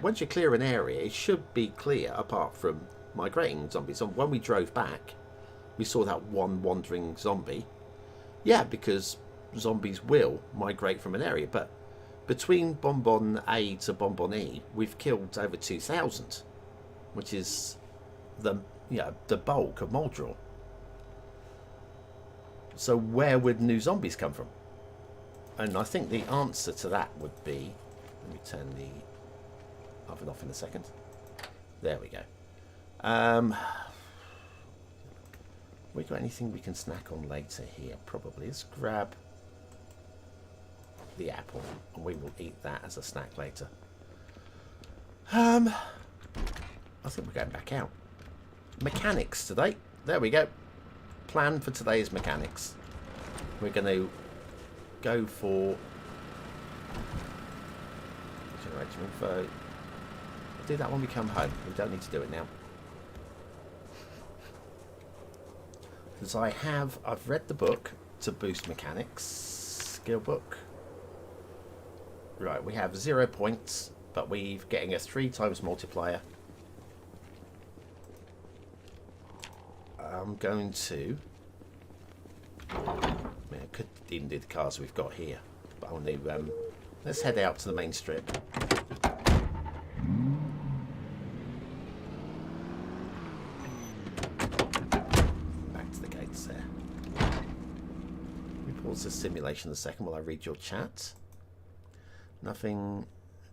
Once you clear an area, it should be clear apart from migrating zombies. And when we drove back, we saw that one wandering zombie. Yeah, because zombies will migrate from an area, but between BonBonA to BonBonE, we've killed over 2,000, which is the bulk of Moldral. So where would new zombies come from? And I think the answer to that would be, let me turn the oven off in a second. There we go. We got anything we can snack on later here? Probably. Let's grab the apple and we will eat that as a snack later. I think we're going back out. Mechanics today. There we go. Plan for today is mechanics. We're going to go for generation info. We'll do that when we come home. We don't need to do it now. Because I've read the book to boost mechanics. Skill book. Right, we have 0 points, but we're getting a 3 times multiplier. I'm going to... I could even do the cars we've got here, but I want to... let's head out to the main strip. Back to the gates there. We pause the simulation a second while I read your chat. Nothing...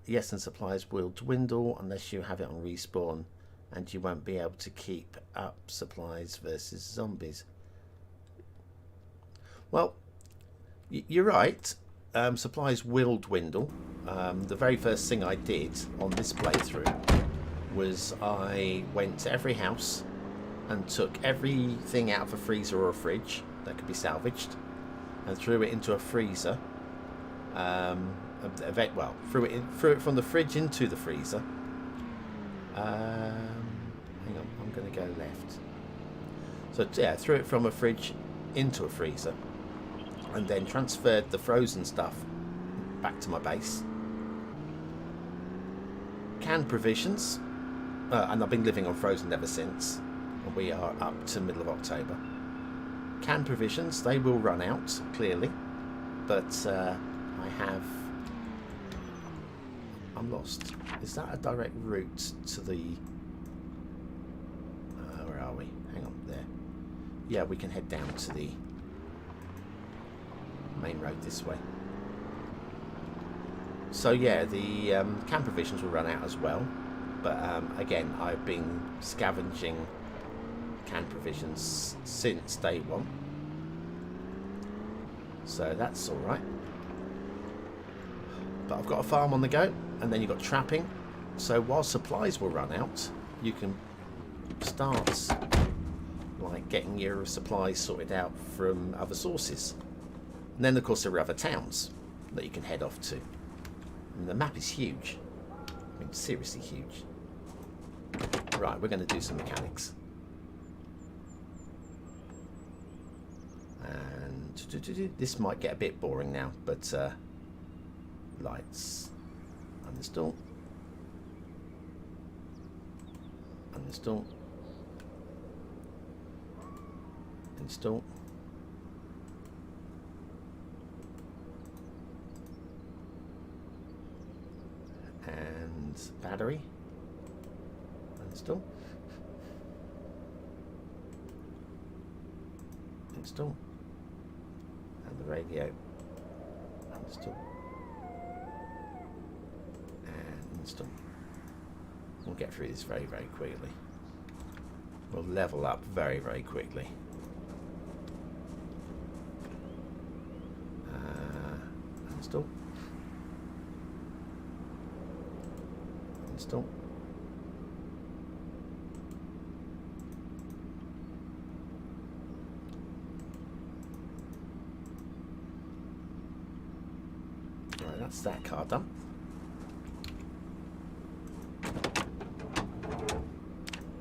Yes, and supplies will dwindle unless you have it on respawn, and you won't be able to keep up supplies versus zombies. Well, you're right. Supplies will dwindle. The very first thing I did on this playthrough was I went to every house and took everything out of a freezer or a fridge that could be salvaged and threw it into a freezer. Threw it from the fridge into the freezer. Hang on, I'm going to go left. So yeah, threw it from a fridge into a freezer, and then transferred the frozen stuff back to my base. Canned provisions, and I've been living on frozen ever since. And we are up to middle of October. Canned provisions, they will run out clearly, but I'm lost. Is that a direct route to the... where are we? Hang on. yeah, we can head down to the main road this way. So yeah, the canned provisions will run out as well. But again, I've been scavenging canned provisions since day one. So that's alright. But I've got a farm on the go, and then you've got trapping. So while supplies will run out, you can start like getting your supplies sorted out from other sources. And then of course there are other towns that you can head off to. And the map is huge. I mean, seriously huge. Right, we're going to do some mechanics. And this might get a bit boring now, but lights. Uninstall. Uninstall. Install. And battery. Install. Install. And the radio. Install. And install. We'll get through this very, very quickly. We'll level up very, very quickly. Install. Install. Right, that's that car done. Have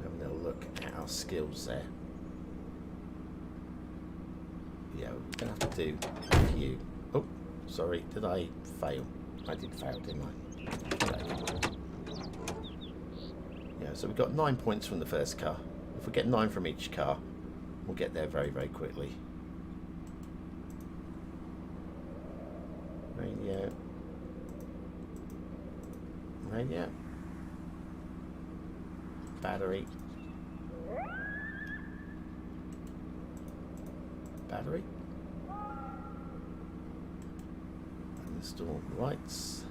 a little look at our skills there. Yeah, we're going to have to do a few. Oh, sorry, did I fail? I did fail, didn't I? Okay. Yeah, so we've got 9 points from the first car. If we get 9 from each car, we'll get there very, very quickly. Radio. Radio. Battery. Battery. Uninstall lights.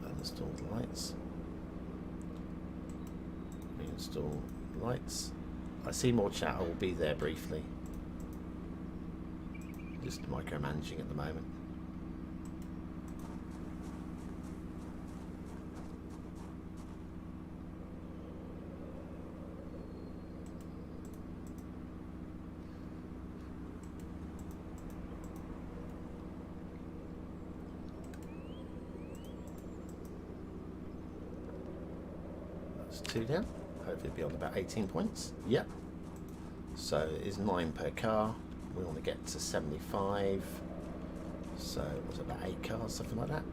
Uninstall lights. Reinstall lights. I see more chat. I will be there briefly. Just micromanaging at the moment. That's 2 down. Hopefully it'll be on about 18 points. Yep. So it is 9 per car. We want to get to 75. So was it about 8 cars, something like that?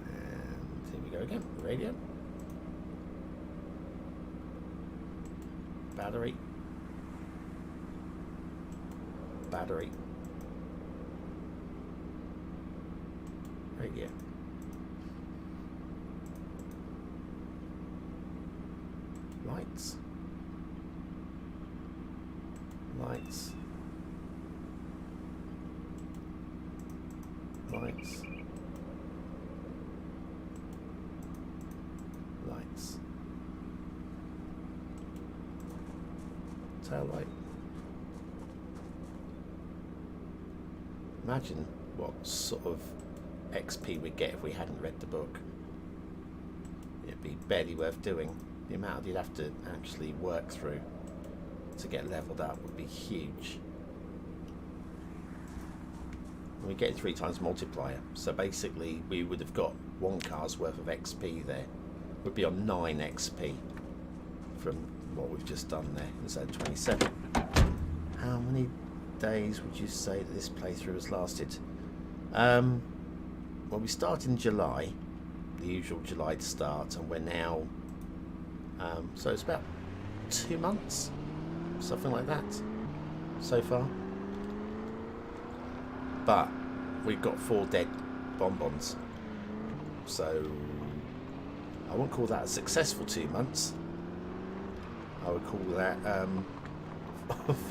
And here we go again. Radio. Battery. Battery. Radio. Lights. Lights. Lights. Lights. Tail light. Imagine what sort of XP we'd get if we hadn't read the book. It'd be barely worth doing. The amount you'd have to actually work through to get leveled up would be huge. We get 3 times multiplier, so basically we would have got 1 car's worth of XP there. We'd be on 9 XP from what we've just done there instead of 27. How many days would you say that this playthrough has lasted? Well, we started in July, the usual July start, and we're now, so it's about 2 months, something like that, so far. But we've got 4 dead bonbons, so I wouldn't call that a successful 2 months. I would call that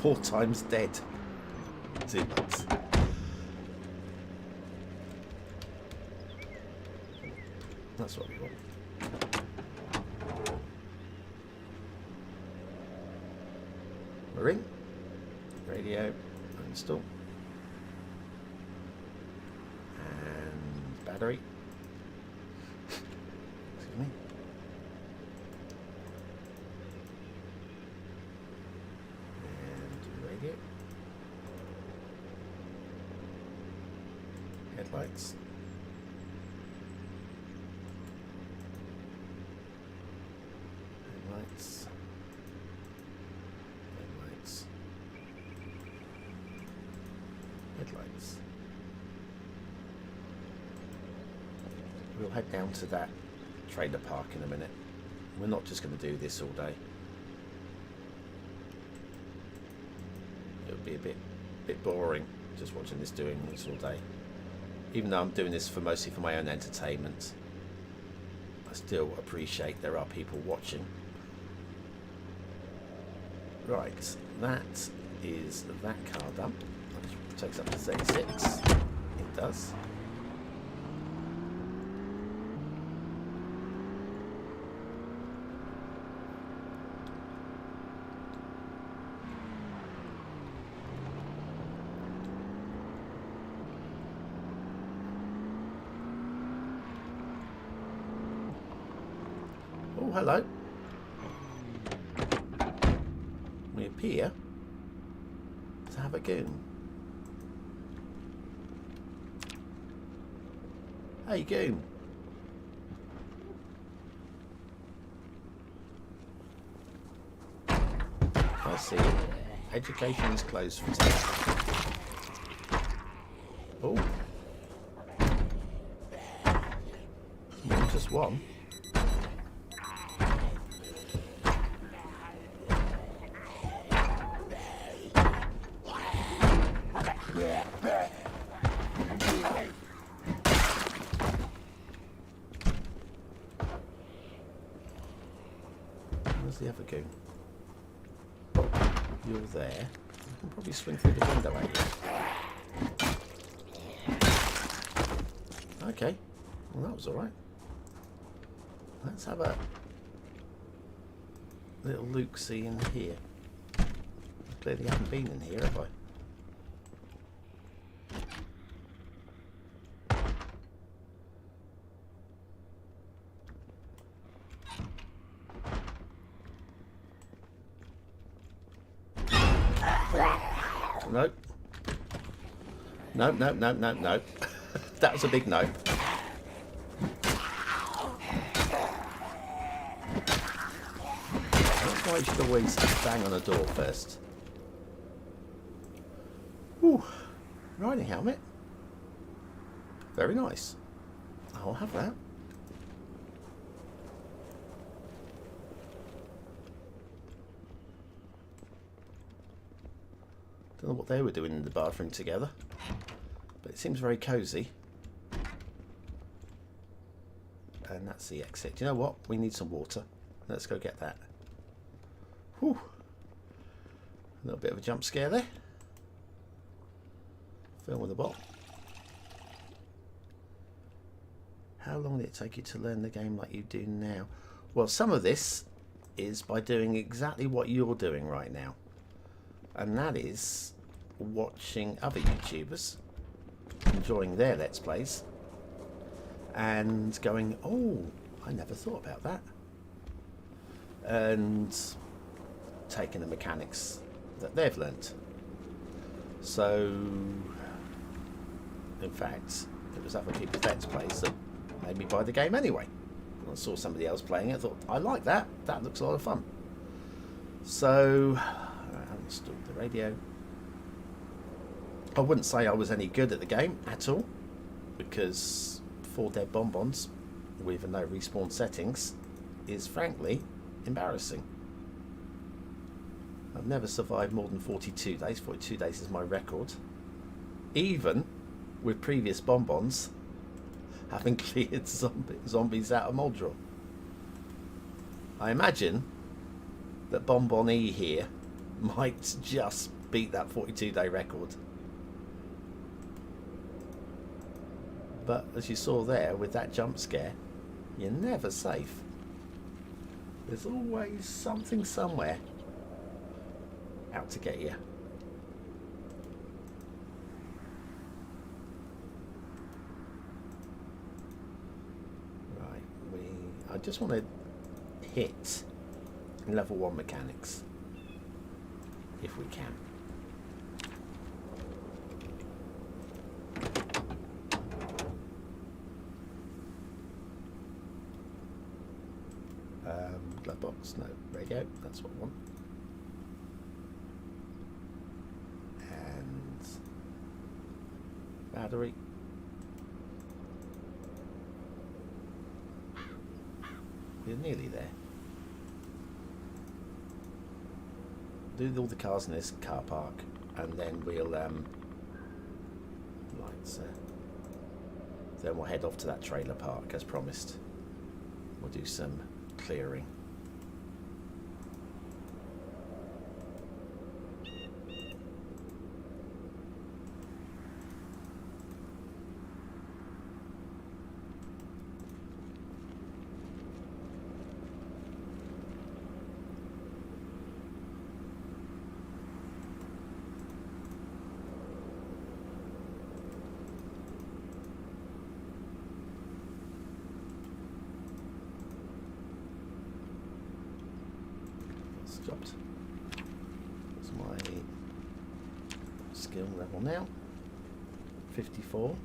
4 times dead 2 months. That's what we want. We're in. Radio install. And battery. Excuse me. And radio. Headlights. Headlights. Headlights. Headlights. We'll head down to that trailer park in a minute. We're not just going to do this all day. It'll be a bit boring just watching this, doing this all day. Even though I'm doing this mostly for my own entertainment, I still appreciate there are people watching. Right, that is that car done. It takes up to 36. It does. Oh, hello. We appear to have a goon. Hey, goon. I see. Education is closed for today. Oh. Just one. Where's the other goon? You're there. I can probably swing through the window at you. Okay. Well, that was alright. Let's have a little look-see in here. I clearly haven't been in here, have I? Nope. Nope, nope, nope, nope, nope. That was a big no. That's why you should always bang on the door first. Ooh, riding helmet. Very nice. I'll have that. Don't know what they were doing in the bathroom together, but it seems very cosy. And that's the exit. Do you know what? We need some water. Let's go get that. Whew. A little bit of a jump scare there. Fill with a bottle. How long did it take you to learn the game like you do now? Well, some of this is by doing exactly what you're doing right now. And that is watching other YouTubers, enjoying their Let's Plays, and going, oh, I never thought about that. And taking the mechanics that they've learnt. So, in fact, it was other people's Let's Plays that made me buy the game anyway. When I saw somebody else playing it, I thought, I like that. That looks a lot of fun. So, I installed the radio. I wouldn't say I was any good at the game at all, because 4 dead bonbons with no respawn settings is frankly embarrassing. I've never survived more than 42 days. 42 days is my record. Even with previous bonbons having cleared zombies out of Moldra. I imagine that BonBonE here might just beat that 42-day record. But as you saw there with that jump scare, you're never safe. There's always something somewhere out to get you. Right, I just want to hit level 1 mechanics if we can. Glove box, no, radio, that's what I want. And battery. We're nearly there. Do all the cars in this car park, and then we'll right, so then we'll head off to that trailer park as promised. We'll do some clearing. Dropped. That's my skill level now. 54.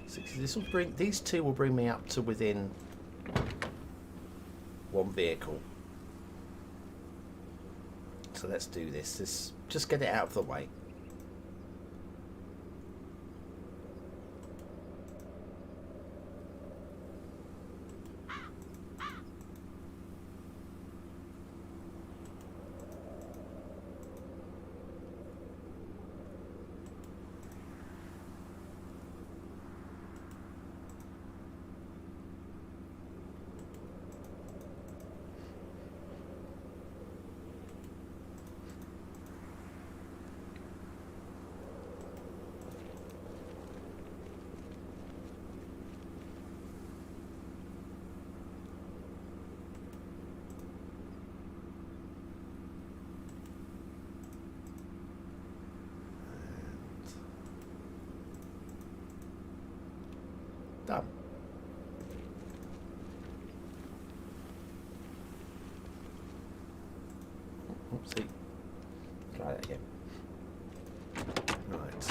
60. This will bring, these two will bring me up to within one vehicle. So let's do this. Just get it out of the way. Done. Oopsie. Try that again. Right.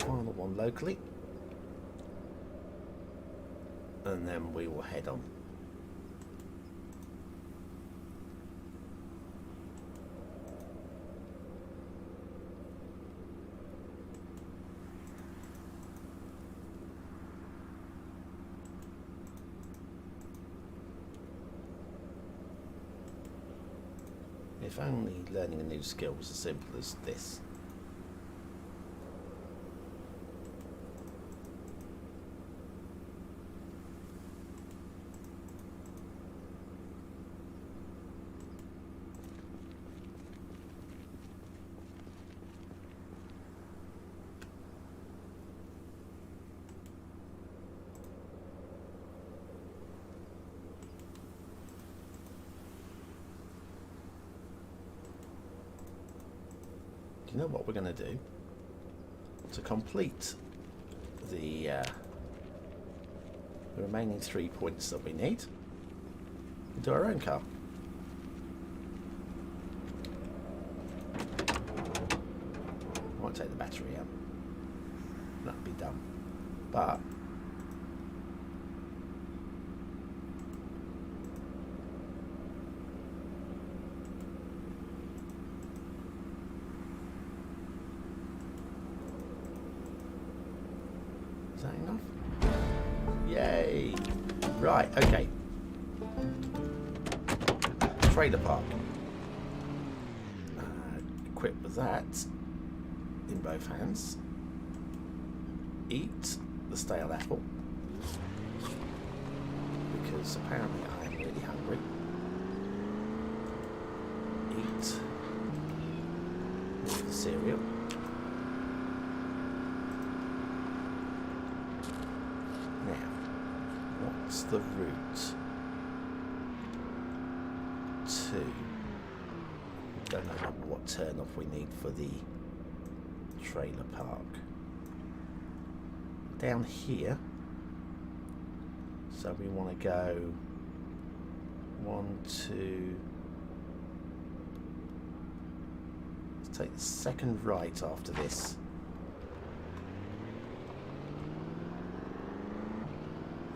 Final one locally. And then we will head on. If only learning a new skill was as simple as this. You know what we're going to do to complete the remaining 3 points that we need? We'll do our own car. Might take the battery out. That'd be dumb. But is that enough? Yay! Right, okay. Trailer park. Equipped with that in both hands. Eat the stale apple. Because apparently I am really hungry. The cereal. Now, what's the route to? Don't know what turn off we need for the trailer park. Down here. So we want to go 1, 2. Let's take the second right after this.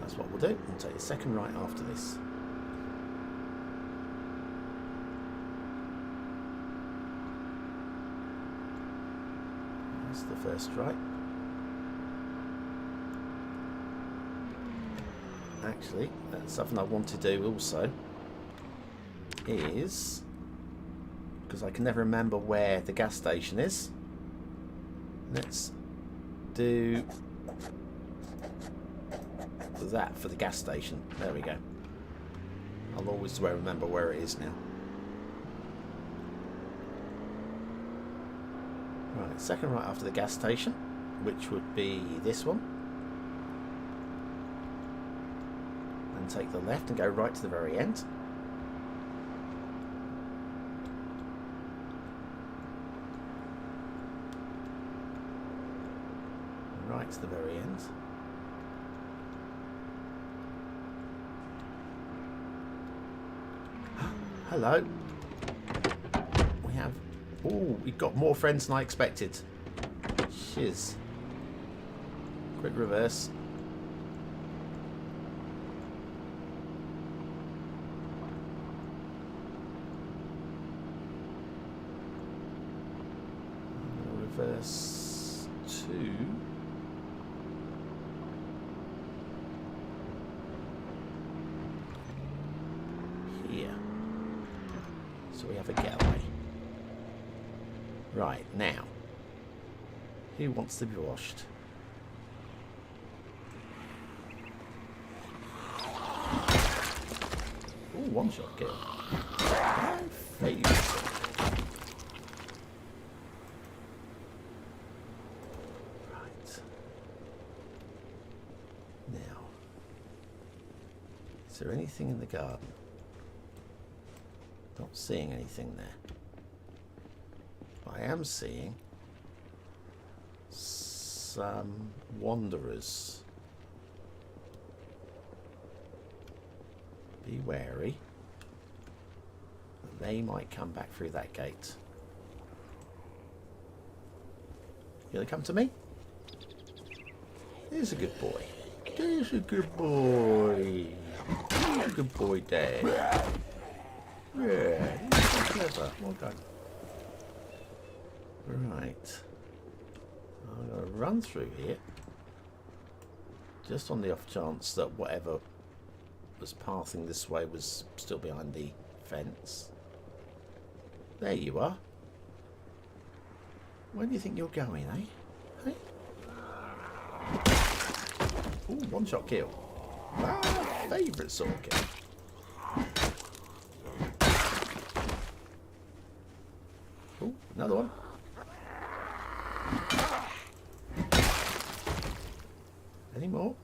That's what we'll do. We'll take the second right after this. That's the first right. Actually, that's something I want to do also is, because I can never remember where the gas station is, let's do that for the gas station. There we go. I'll always remember where it is now. Right, second right after the gas station, which would be this one. And take the left and go right to the very end. Right to the very end. Hello. We have... Oh, we've got more friends than I expected. Shiz. Quick reverse. Reverse 2. Here. So we have a getaway. Right, now. Who wants to be washed? Oh, one shot kill. My favourite. Is there anything in the garden? Not seeing anything there. But I am seeing some wanderers. Be wary. They might come back through that gate. You gonna come to me? Here's a good boy. Here's a good boy. Good boy, Dad. Yeah, he's so clever. Well done. Right. I'm going to run through here. Just on the off chance that whatever was passing this way was still behind the fence. There you are. Where do you think you're going, eh? Hey? Ooh, one shot kill. My favourite sort of kill. Oh, another one. Any more?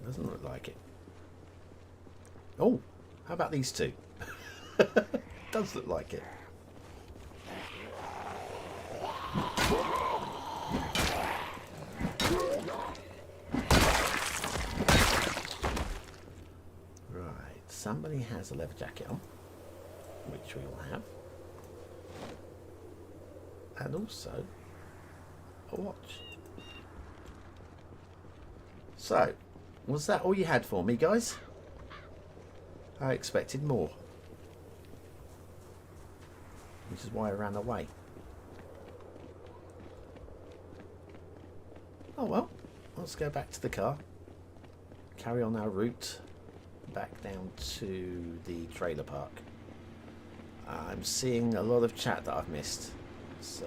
Doesn't look like it. Oh, how about these two? Does look like it. Somebody has a leather jacket on, which we will have, and also a watch. So, was that all you had for me, guys? I expected more, which is why I ran away. Oh well, let's go back to the car, carry on our route back down to the trailer park. I'm seeing a lot of chat that I've missed, so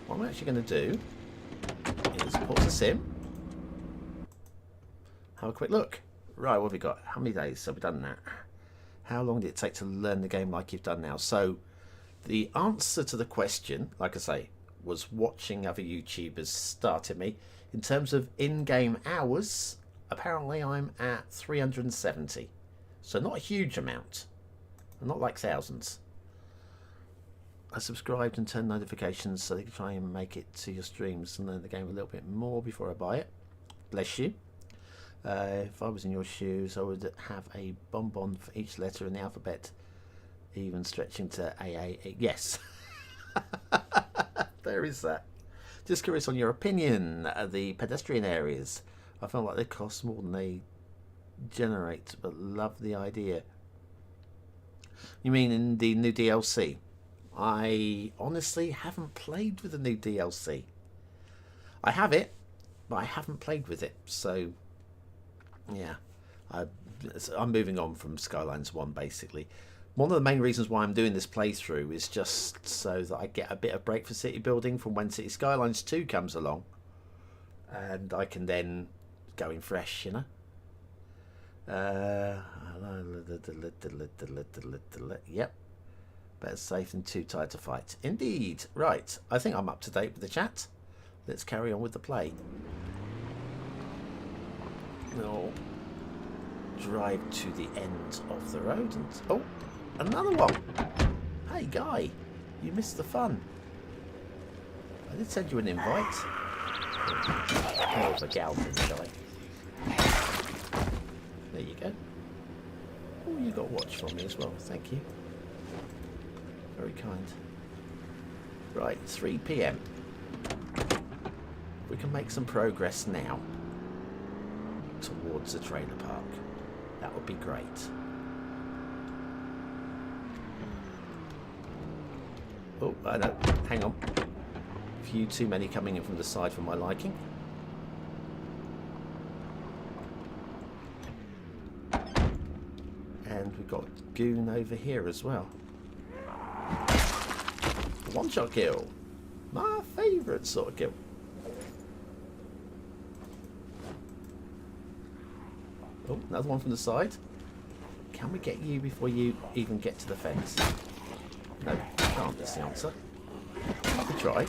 what I'm actually going to do is pause the sim, have a quick look. Right, what have we got? How many days have we done that? How long did it take to learn the game like you've done now? So the answer to the question, like I say, was watching other YouTubers started me. In terms of in-game hours, apparently I'm at 370. So not a huge amount. Not like thousands. I subscribed and turned notifications so they can try and make it to your streams and learn the game a little bit more before I buy it. Bless you. If I was in your shoes, I would have a bonbon for each letter in the alphabet, even stretching to AA. Yes. There is that. Just curious on your opinion. The pedestrian areas, I felt like they cost more than they generate, but love the idea. You mean in the new DLC? I honestly haven't played with the new DLC. I have it, but I haven't played with it. So, yeah, I'm moving on from Skylines 1, basically. One of the main reasons why I'm doing this playthrough is just so that I get a bit of break for city building from when Cities Skylines 2 comes along. And I can then go in fresh, you know. Yep. Better safe than too tired to fight. Indeed. Right. I think I'm up to date with the chat. Let's carry on with the play. We'll drive to the end of the road and... Oh! Another one! Hey, guy. You missed the fun. I did send you an invite. Oh, the gal thing, guy. There you go. Oh, you got a watch from me as well. Thank you. Very kind. Right, 3 PM. We can make some progress now towards the trailer park. That would be great. Oh, I know. Hang on. A few too many coming in from the side for my liking. And we've got Goon over here as well. One-shot kill. My favourite sort of kill. Oh, another one from the side. Can we get you before you even get to the fence? No, can't. That's the answer. We tried.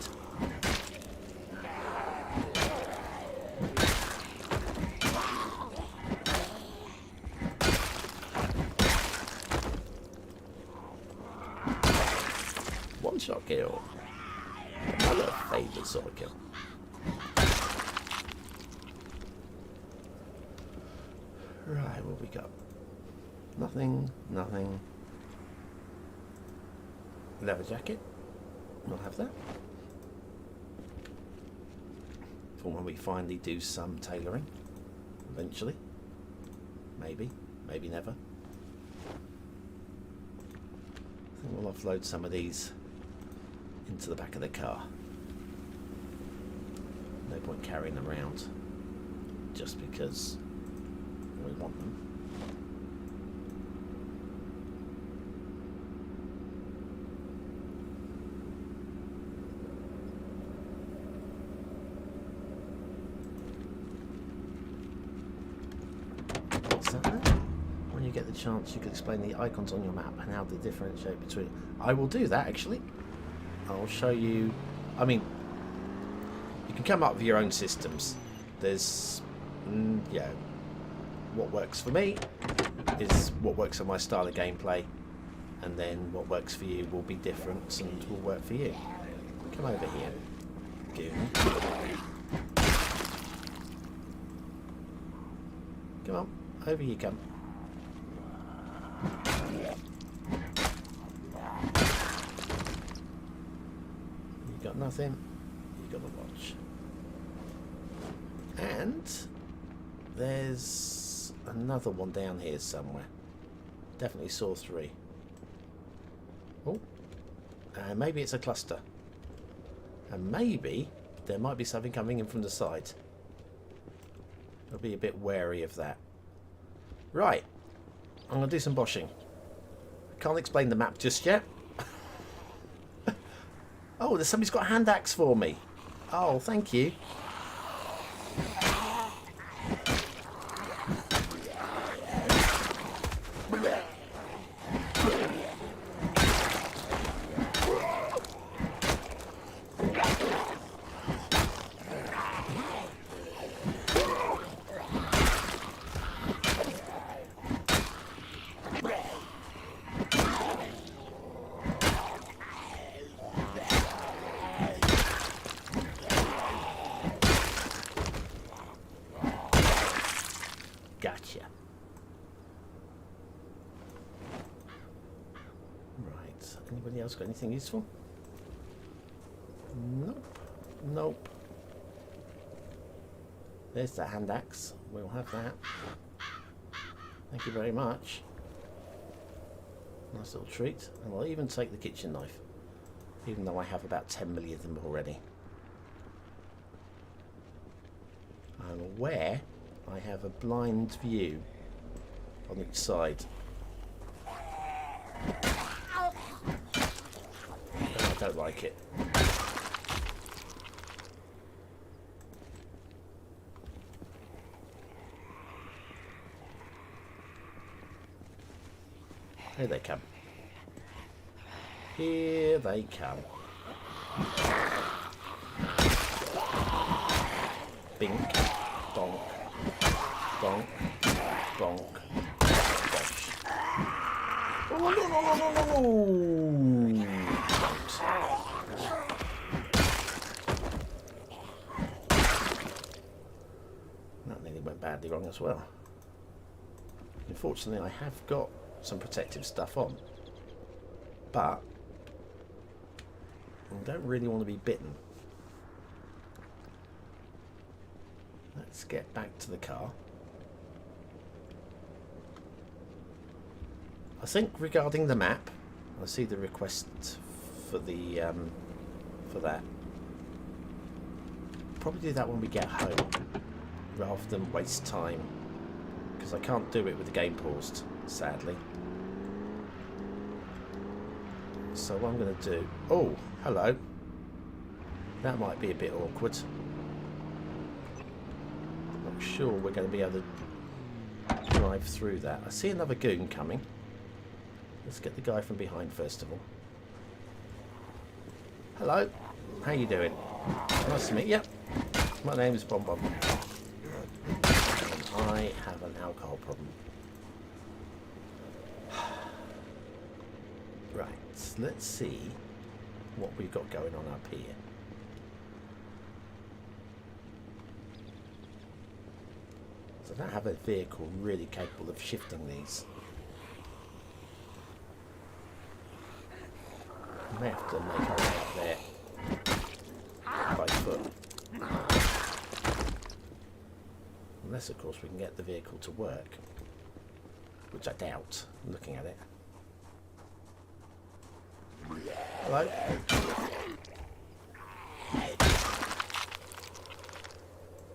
One-shot kill. Another favourite sort of kill. Right, what we got? Nothing, nothing. Leather jacket. We'll have that. For when we finally do some tailoring. Eventually. Maybe. Maybe never. I think we'll offload some of these into the back of the car. No point carrying them around just because we want them. What's that then? When you get the chance, you could explain the icons on your map and how to differentiate between... I will do that, actually. I'll show you... I mean, you can come up with your own systems. There's... yeah. What works for me is what works on my style of gameplay, and then what works for you will be different and will work for you. Come over here, Goon. Come on, over you come. You got nothing, you got the watch. And there's another one down here somewhere. Definitely saw 3. Oh, maybe it's a cluster. And maybe there might be something coming in from the side. I'll be a bit wary of that. Right, I'm going to do some boshing. Can't explain the map just yet. Oh, there's somebody's got a hand axe for me. Oh, thank you. Anybody else got anything useful? Nope. Nope. There's the hand axe. We'll have that. Thank you very much. Nice little treat. And I'll even take the kitchen knife, even though I have about 10 million of them already. I'm aware I have a blind view on each side. Oh, I don't like it. Here they come. Here they come. Bink, bonk, bonk, bonk, bonk. Oh, no, no, no, no, no, no. That nearly went badly wrong as well. Unfortunately, I have got some protective stuff on, but I don't really want to be bitten. Let's get back to the car. I think regarding the map, I see the request for the for that. Probably do that when we get home, rather than waste time, because I can't do it with the game paused, sadly. So what I'm going to do... Oh, hello. That might be a bit awkward. Not sure we're going to be able to drive through that. I see another goon coming. Let's get the guy from behind first of all. Hello. How you doing? Nice to meet you. My name is BonBon. And I have an alcohol problem. Right, let's see what we've got going on up here. So I don't have a vehicle really capable of shifting these. I may have to make our way up there by foot. Unless, of course, we can get the vehicle to work, which I doubt, looking at it. Hello?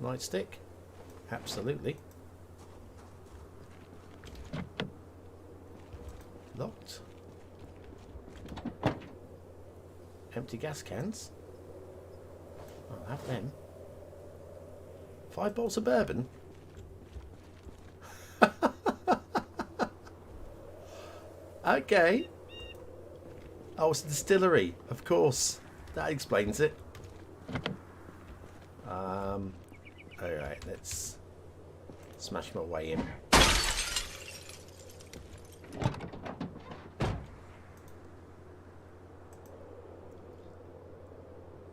Nightstick? Absolutely. Locked. Empty gas cans. I'll have them. 5 bottles of bourbon. Okay. Oh, it's a distillery, of course. That explains it. Alright, let's smash my way in.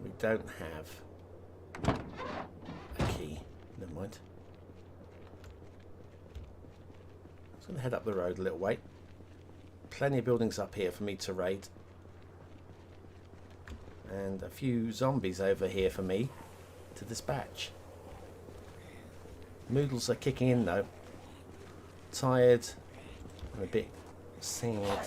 We don't have a key. Never mind. I'm just going to head up the road a little way. Plenty of buildings up here for me to raid. And a few zombies over here for me to dispatch. Noodles are kicking in though. Tired and a bit sad.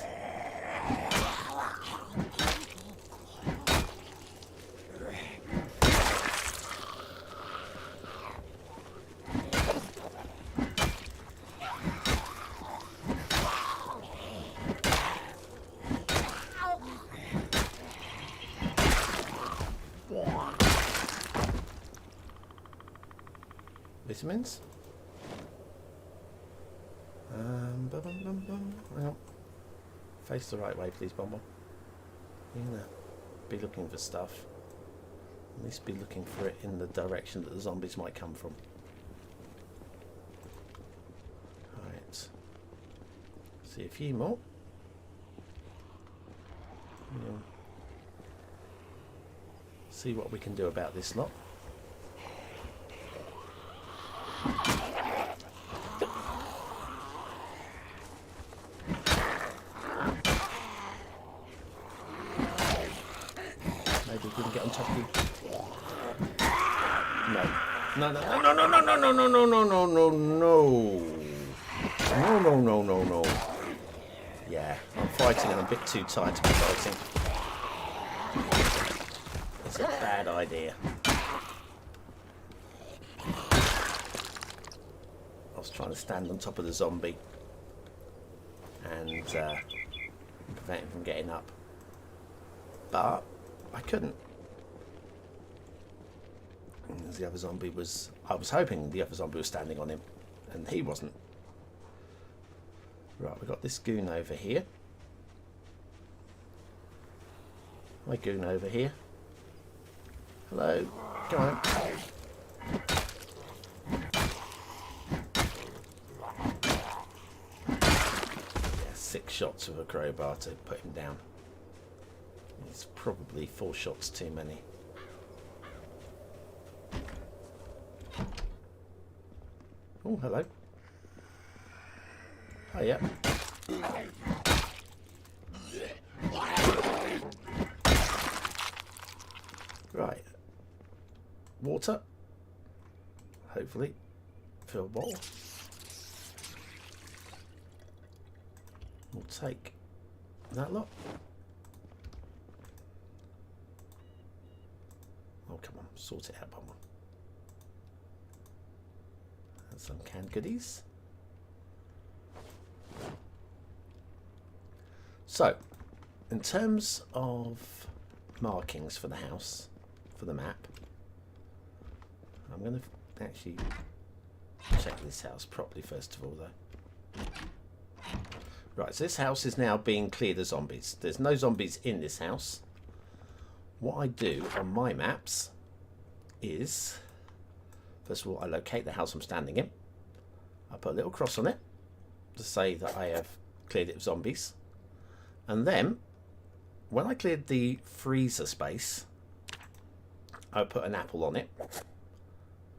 Vitamins. Hang on. Face the right way, please, BonBon. You're gonna be looking for stuff. At least be looking for it in the direction that the zombies might come from. Alright. See a few more. Yeah. See what we can do about this lot. we can get on top of you. No. No, no, no, no, no, no, no, no, no, no, no, no, no. No, no, no, no, no. Yeah, I'm fighting and I'm a bit too tired to be fighting. It's a bad idea. I was trying to stand on top of the zombie and prevent him from getting up. But I couldn't. And the other zombie was... I was hoping the other zombie was standing on him, and he wasn't. Right, we've got this goon over here. My goon over here. Hello. Come on. Yeah, 6 shots with a crowbar to put him down. It's probably 4 shots too many. Oh, hello. Oh, yeah. Right. Water. Hopefully. Fill a bottle. We'll take that lot. Oh, come on. Sort it out, BonBon. And some canned goodies. So, in terms of markings for the house, for the map, I'm going to actually check this house properly first of all, though. Right, so this house is now being cleared of zombies. There's no zombies in this house. What I do on my maps is, first of all, I locate the house I'm standing in. I put a little cross on it to say that I have cleared it of zombies. And then, when I cleared the freezer space, I put an apple on it.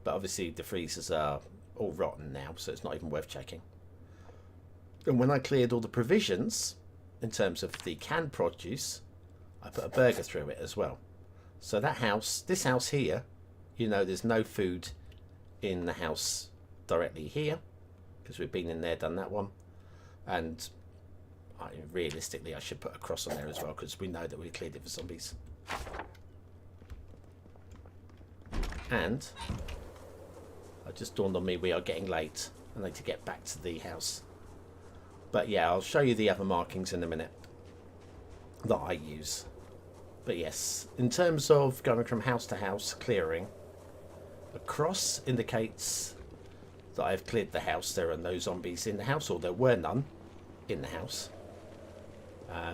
But obviously the freezers are all rotten now, so it's not even worth checking. And when I cleared all the provisions, in terms of the canned produce, I put a burger through it as well. So that house, this house here, you know there's no food in the house directly here, because we've been in there, done that one. And realistically, I should put a cross on there as well, because we know that we cleared it for zombies. And it just dawned on me we are getting late. I need to get back to the house. But yeah, I'll show you the other markings in a minute that I use. But yes, in terms of going from house to house clearing, a cross indicates that I've cleared the house. There are no zombies in the house, or there were none in the house.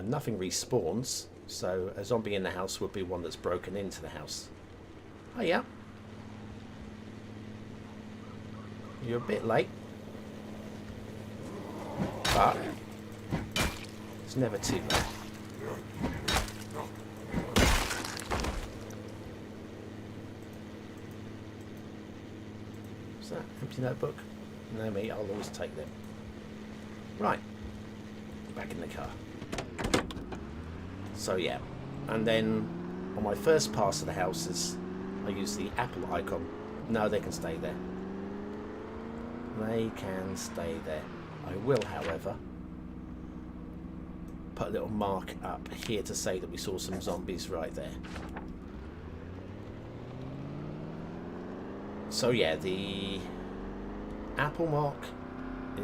Nothing respawns, so a zombie in the house would be one that's broken into the house. Oh yeah. You're a bit late. But it's never too late. What's that? Empty notebook? No, me, I'll always take them. Right. Back in the car. So yeah, and then on my first pass of the houses, I use the apple icon. No, they can stay there. They can stay there. I will, however, put a little mark up here to say that we saw some zombies right there. So yeah, the apple mark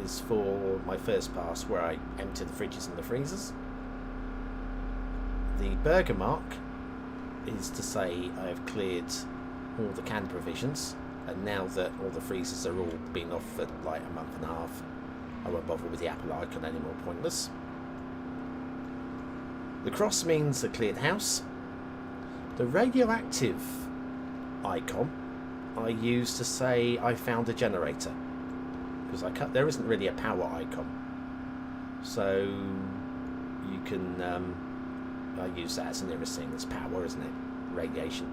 is for my first pass where I empty the fridges and the freezers. The burger mark is to say I have cleared all the canned provisions, and now that all the freezers are all been off for like a month and a half, I won't bother with the apple icon anymore, pointless. The cross means a cleared house. The radioactive icon I use to say I found a generator, because there isn't really a power icon, so you can I use that as the nearest thing. It's power, isn't it? Radiation.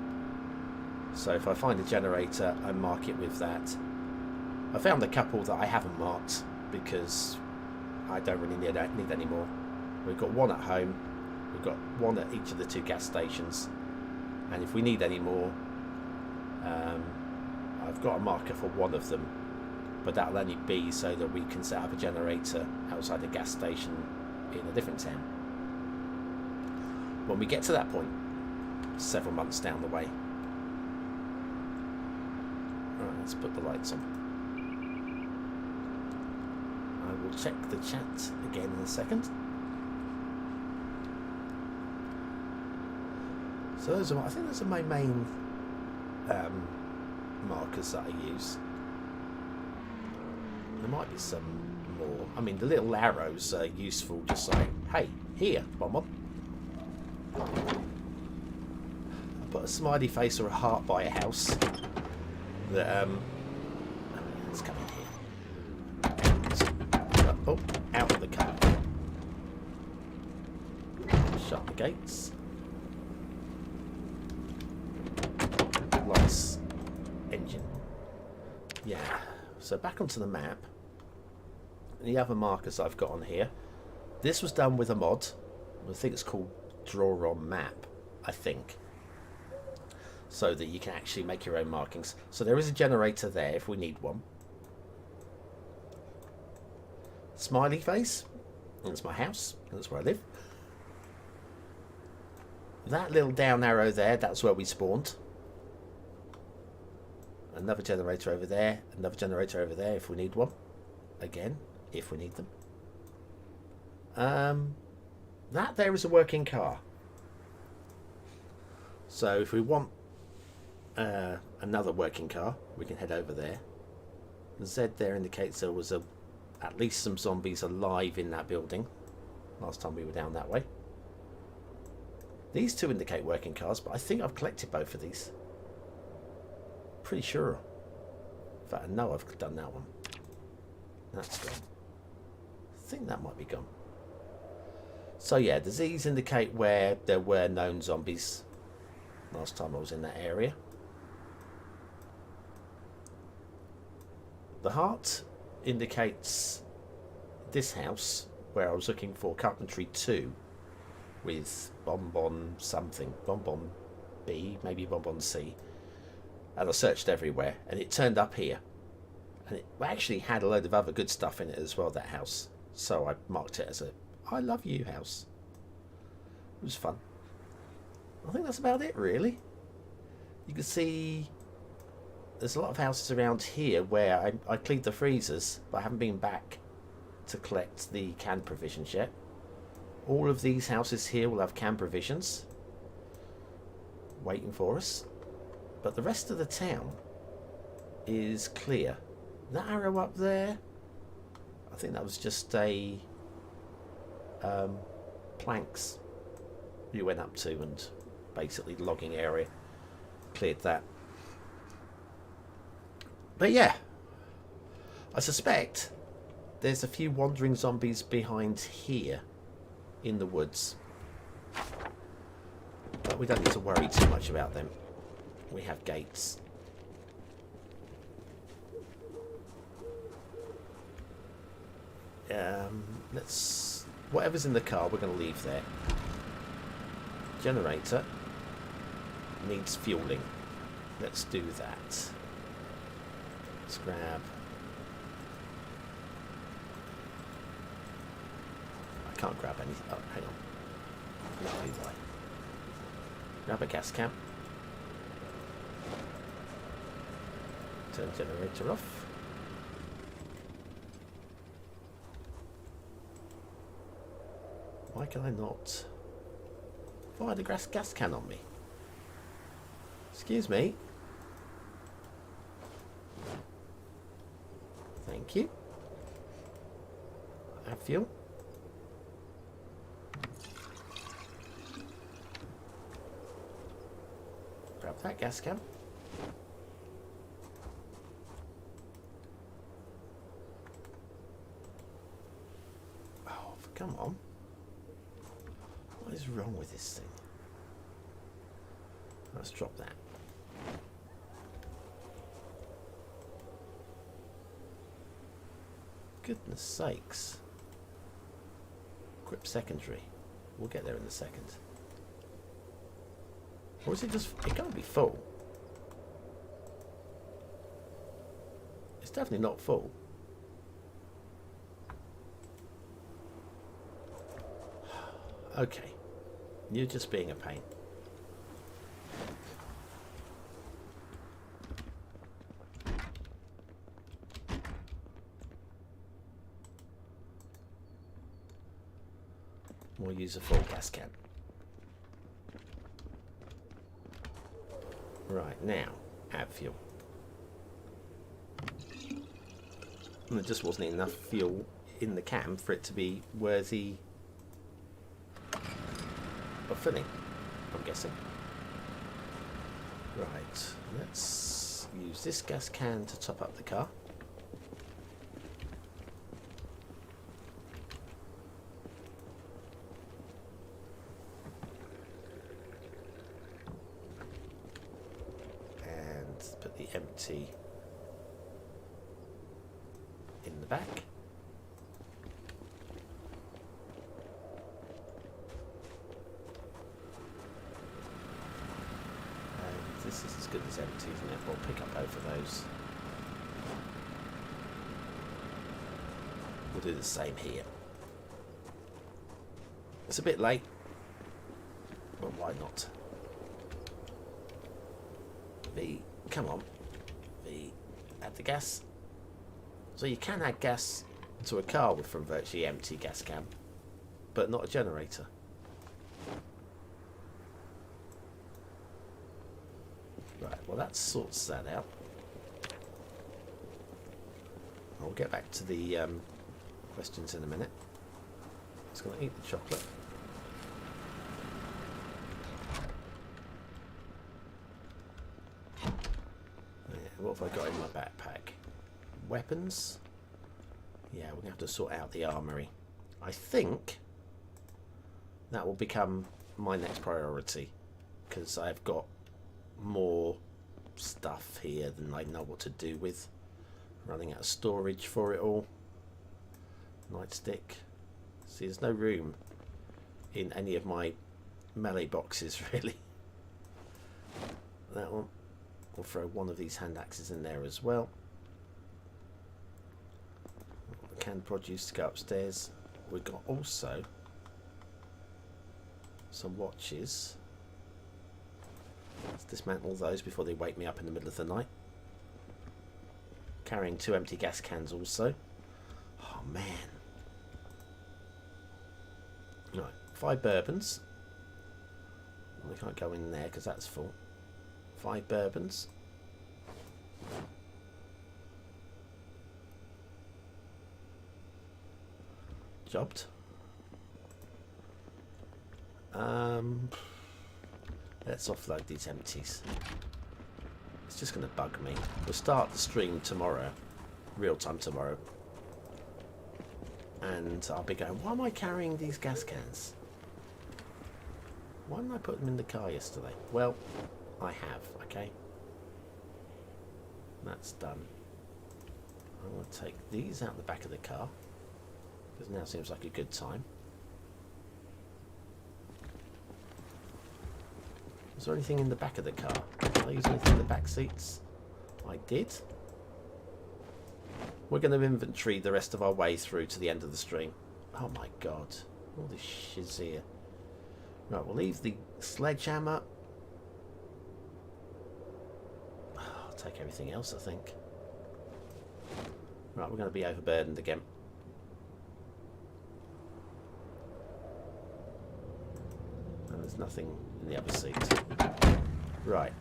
So if I find a generator, I mark it with that. I found a couple that I haven't marked because I don't really need any more. We've got one at home. We've got one at each of the 2 gas stations. And if we need any more, I've got a marker for one of them, but that'll only be so that we can set up a generator outside a gas station in a different town when we get to that point, several months down the way. Alright, let's put the lights on. I will check the chat again in a second. So those are, I think those are my main markers that I use. There might be some more. I mean, the little arrows are useful, just like, hey, here, BonBon. I put a smiley face or a heart by a house that let's come in here. Oh, out of the car. Shut the gates. Lights. Engine. Yeah. So back onto the map. The other markers I've got on here. This was done with a mod. I think it's called Draw on Map, I think. So that you can actually make your own markings. So there is a generator there if we need one. Smiley face. That's my house. That's where I live. That little down arrow there, that's where we spawned. Another generator over there. Another generator over there if we need one. Again, if we need them. That there is a working car. So if we want another working car, we can head over there. The Z there indicates there was at least some zombies alive in that building last time we were down that way. These two indicate working cars, but I think I've collected both of these. Pretty sure. In fact, I know I've done that one. That's gone. I think that might be gone. So yeah, the Z's indicate where there were known zombies last time I was in that area. The heart indicates this house where I was looking for Carpentry 2 with BonBon something. BonBonB, maybe BonBonC. And I searched everywhere and it turned up here. And it actually had a load of other good stuff in it as well, that house. So I marked it as a I love you house. It was fun. I think that's about it really. You can see there's a lot of houses around here where I cleaned the freezers, but I haven't been back to collect the canned provisions yet. All of these houses here will have canned provisions waiting for us. But the rest of the town is clear. That arrow up there, I think that was just a planks you went up to, and basically the logging area cleared that. But yeah, I suspect there's a few wandering zombies behind here in the woods, but we don't need to worry too much about them. We have gates. Let's, whatever's in the car we're going to leave there. Generator needs fueling. Let's do that. Let's grab, I can't grab any, oh hang on, no, do I? Grab a gas can. Turn generator off. Why can I not fire the gas can on me? Excuse me. Thank you. I have fuel. Grab that gas can. Oh, come on. What is wrong with this thing? Let's drop that. Goodness sakes. Equip secondary. We'll get there in a second. Or is it just... It can't be full. It's definitely not full. Okay. You're just being a pain. We'll use a full gas can. Right, now, add fuel. And there just wasn't enough fuel in the can for it to be worthy of filling, I'm guessing. Right, let's use this gas can to top up the car. Put the empty in the back. And this is as good as empty, isn't it? We'll pick up both of those. We'll do the same here. It's a bit late, but why not? Come on, add the gas. So you can add gas to a car from virtually empty gas can, but not a generator. Right, well that sorts that out. I'll get back to the questions in a minute. Just going to eat the chocolate. What have I got in my backpack? Weapons? Yeah, we're going to have to sort out the armory. I think that will become my next priority, because I've got more stuff here than I know what to do with. Running out of storage for it all. Nightstick. See, there's no room in any of my melee boxes, really. That one. We'll throw one of these hand axes in there as well. Canned produce to go upstairs. We've got also some watches. Let's dismantle those before they wake me up in the middle of the night. Carrying 2 empty gas cans also. Oh man. Right, 5 bourbons. We can't go in there because that's full. 5 bourbons. Jobbed. Let's offload these empties. It's just going to bug me. We'll start the stream tomorrow, real time tomorrow, and I'll be going, why am I carrying these gas cans? Why didn't I put them in the car yesterday? Well, I have, okay. That's done. I'm going to take these out the back of the car, because now seems like a good time. Was there anything in the back of the car? Did I use anything in the back seats? I did. We're going to inventory the rest of our way through to the end of the stream. Oh my god. All this shiz here. Right, we'll leave the sledgehammer. I'll take everything else, I think. Right, we're going to be overburdened again. And there's nothing in the other seat. Right.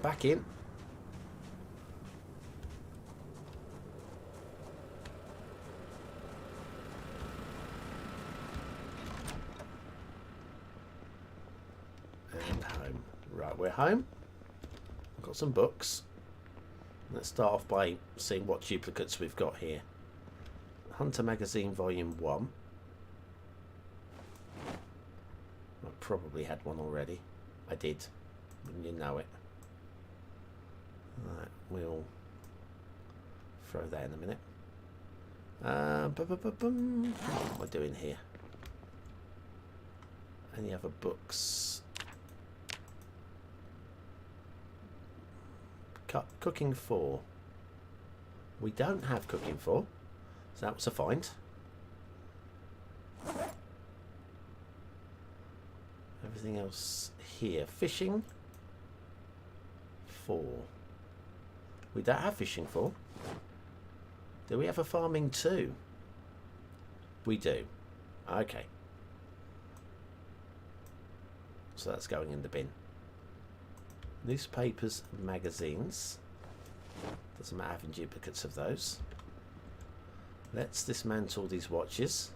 Back in. And home. Right, we're home. I've got some books. Let's start off by seeing what duplicates we've got here. Hunter Magazine Volume 1. I probably had one already. I did. Wouldn't you know it? Right, we'll throw that in a minute. What am I doing here? Any other books? Cooking 4. We don't have cooking 4, so that was a find. Everything else here. Fishing 4. We don't have fishing 4. Do we have a farming 2? We do. Okay. So that's going in the bin. Newspapers and magazines. Doesn't matter having duplicates of those. Let's dismantle these watches.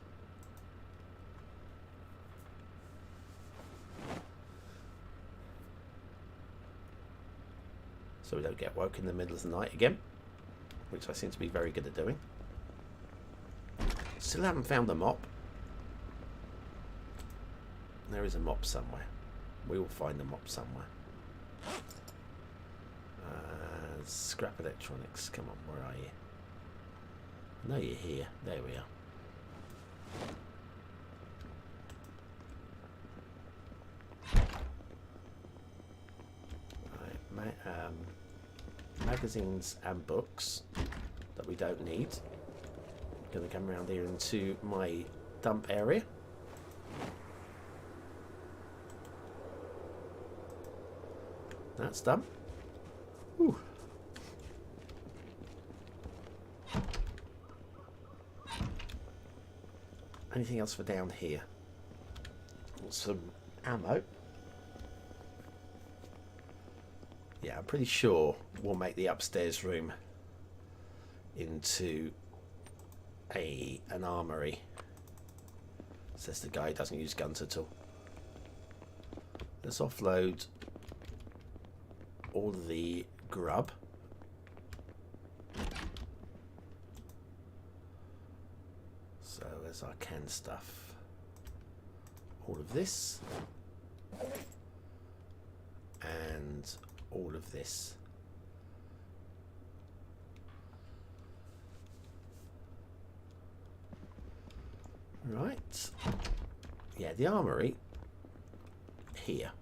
So we don't get woke in the middle of the night again, which I seem to be very good at doing. Still haven't found the mop. There is a mop somewhere. We will find the mop somewhere. Scrap electronics. Come on, where are you? I know you're here. There we are. Right, magazines and books that we don't need. I'm going to come around here into my dump area. That's done. Whew. Anything else for down here? Some ammo. Yeah, I'm pretty sure we'll make the upstairs room into an armory. Says the guy who doesn't use guns at all. Let's offload all the grub. So there's our canned stuff. All of this. And all of this. Right. Yeah, the armory here.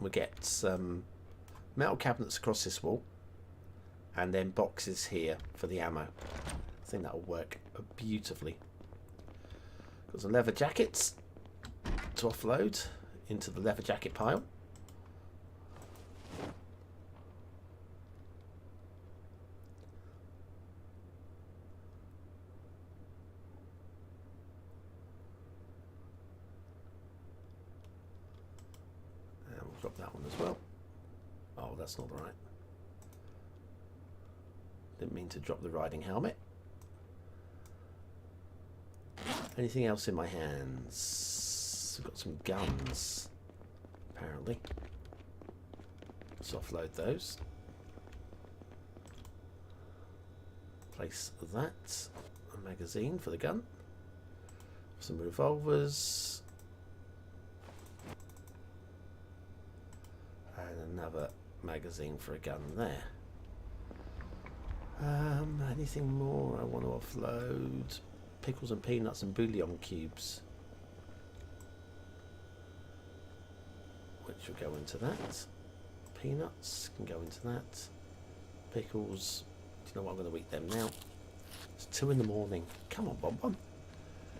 We'll get some metal cabinets across this wall and then boxes here for the ammo. I think that'll work beautifully. Got some leather jackets to offload into the leather jacket pile. And we'll drop that one as well. Oh, that's not right. Didn't mean to drop the riding helmet. Anything else in my hands? I've got some guns, apparently. Let's offload those. Place that. A magazine for the gun. Some revolvers. And another magazine for a gun there. Anything more I want to offload? Pickles and peanuts and bouillon cubes, which will go into that. Peanuts can go into that. Pickles, do you know what, I'm going to eat them now. It's 2 in the morning. Come on, Bon.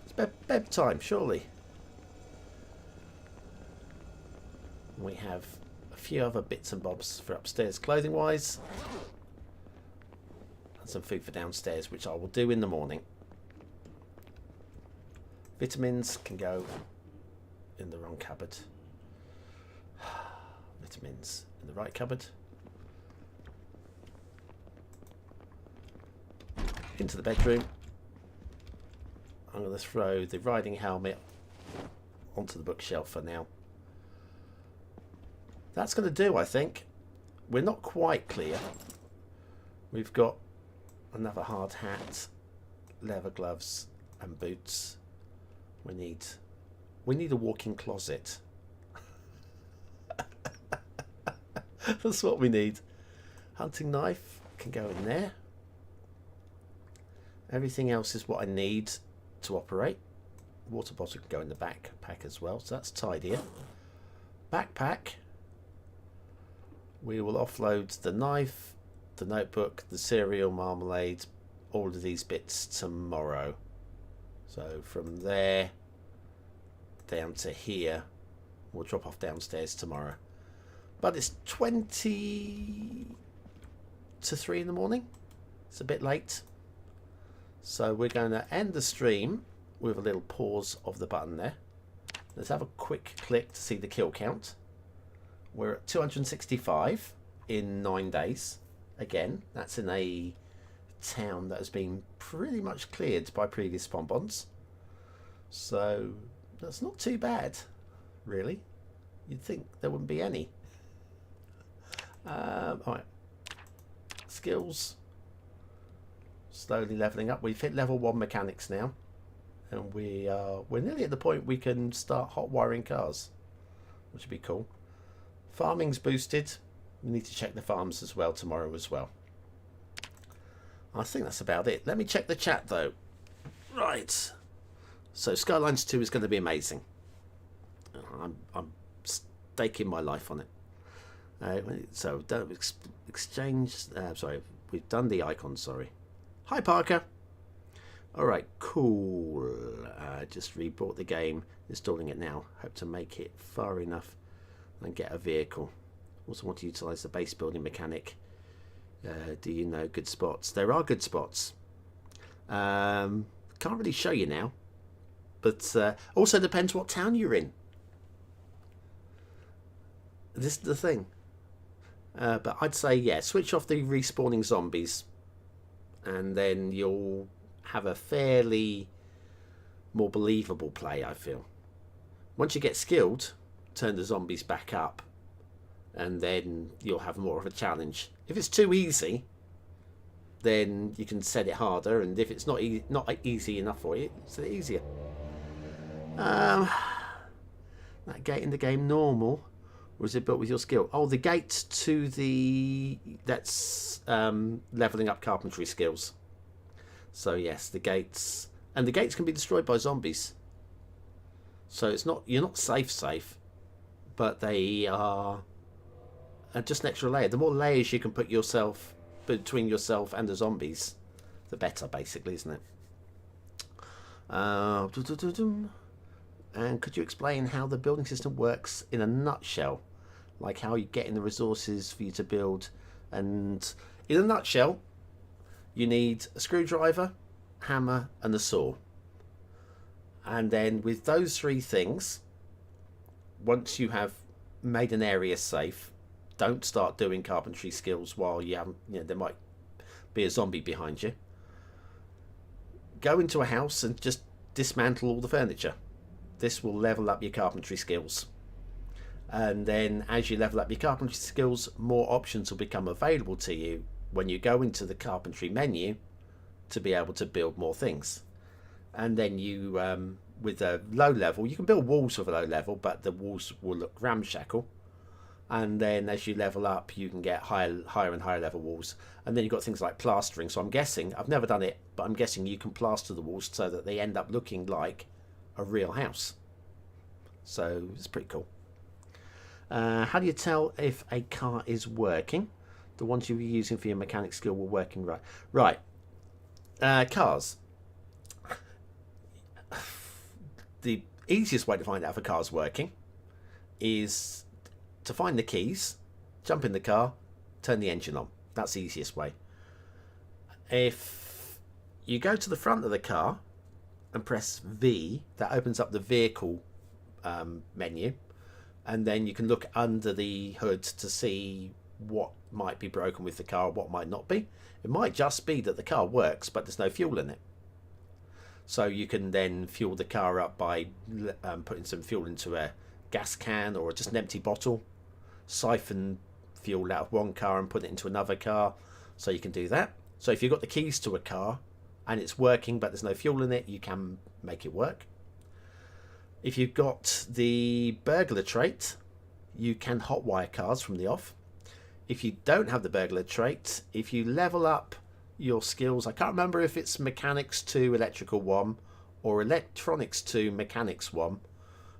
It's bedtime, surely. We have a few other bits and bobs for upstairs clothing wise, and some food for downstairs, which I will do in the morning. Vitamins can go in the wrong cupboard. Vitamins in the right cupboard. Into the bedroom. I'm going to throw the riding helmet onto the bookshelf for now. That's going to do, I think. We're not quite clear. We've got another hard hat, leather gloves and boots. We need a walk-in closet. That's what we need. Hunting knife can go in there. Everything else is what I need to operate. Water bottle can go in the backpack as well, so that's tidier. Backpack. We will offload the knife the notebook, the cereal, marmalade, all of these bits tomorrow. So from there down to here, we'll drop off downstairs tomorrow. But it's 20 to 3 in the morning. It's a bit late. So we're going to end the stream with a little pause of the button there. Let's have a quick click to see the kill count. We're at 265 in 9 days. Again, that's in a town that has been pretty much cleared by previous bonbons. So that's not too bad, really. You'd think there wouldn't be any. Alright. Skills. Slowly leveling up. We've hit level 1 mechanics now. And we're nearly at the point we can start hot wiring cars, which would be cool. Farming's boosted. We need to check the farms as well tomorrow as well. I think that's about it. Let me check the chat though. Right. So Skylines 2 is going to be amazing. I'm staking my life on it. So don't exchange. Sorry, we've done the icon. Sorry. Hi Parker. All right, cool. Just rebought the game, installing it now. Hope to make it far enough and get a vehicle. Also want to utilise the base building mechanic. Do you know good spots? There are good spots. Can't really show you now, but also depends what town you're in. This is the thing. But I'd say, yeah, switch off the respawning zombies and then you'll have a fairly more believable play, I feel. Once you get skilled, turn the zombies back up and then you'll have more of a challenge. If it's too easy, then you can set it harder, and if it's not easy enough for you, set it easier. That gate in the game normal, or is it built with your skill? Oh, the gate to the... that's leveling up carpentry skills. So yes, the gates... and the gates can be destroyed by zombies. So it's not... you're not safe, but they are just an extra layer. The more layers you can put yourself between yourself and the zombies, the better, basically, isn't it? And could you explain how the building system works in a nutshell? Like how you get in the resources for you to build. And in a nutshell, you need a screwdriver, hammer, and a saw. And then with those three things, once you have made an area safe, don't start doing carpentry skills while you haven't, there might be a zombie behind you. Go into a house and just dismantle all the furniture. This will level up your carpentry skills. And then as you level up your carpentry skills, more options will become available to you when you go into the carpentry menu to be able to build more things. And then you, with a low level, you can build walls with a low level, but the walls will look ramshackle. And then as you level up, you can get higher and higher level walls. And then you've got things like plastering. So I'm guessing, I've never done it, but I'm guessing you can plaster the walls so that they end up looking like a real house. So it's pretty cool. How do you tell if a car is working? The ones you were using for your mechanic skill were working right. Right. Cars. The easiest way to find out if a car's working is to find the keys, jump in the car, turn the engine on. That's the easiest way. If you go to the front of the car and press V, that opens up the vehicle menu, and then you can look under the hood to see what might be broken with the car, what might not be. It might just be that the car works but there's no fuel in it. So you can then fuel the car up by putting some fuel into a gas can or just an empty bottle, siphon fuel out of one car and put it into another car. So you can do that. So if you've got the keys to a car and it's working but there's no fuel in it, you can make it work. If you've got the burglar trait, you can hotwire cars from the off. If you don't have the burglar trait, if you level up your skills, I can't remember if it's mechanics 2 electrical 1 or electronics 2 mechanics 1,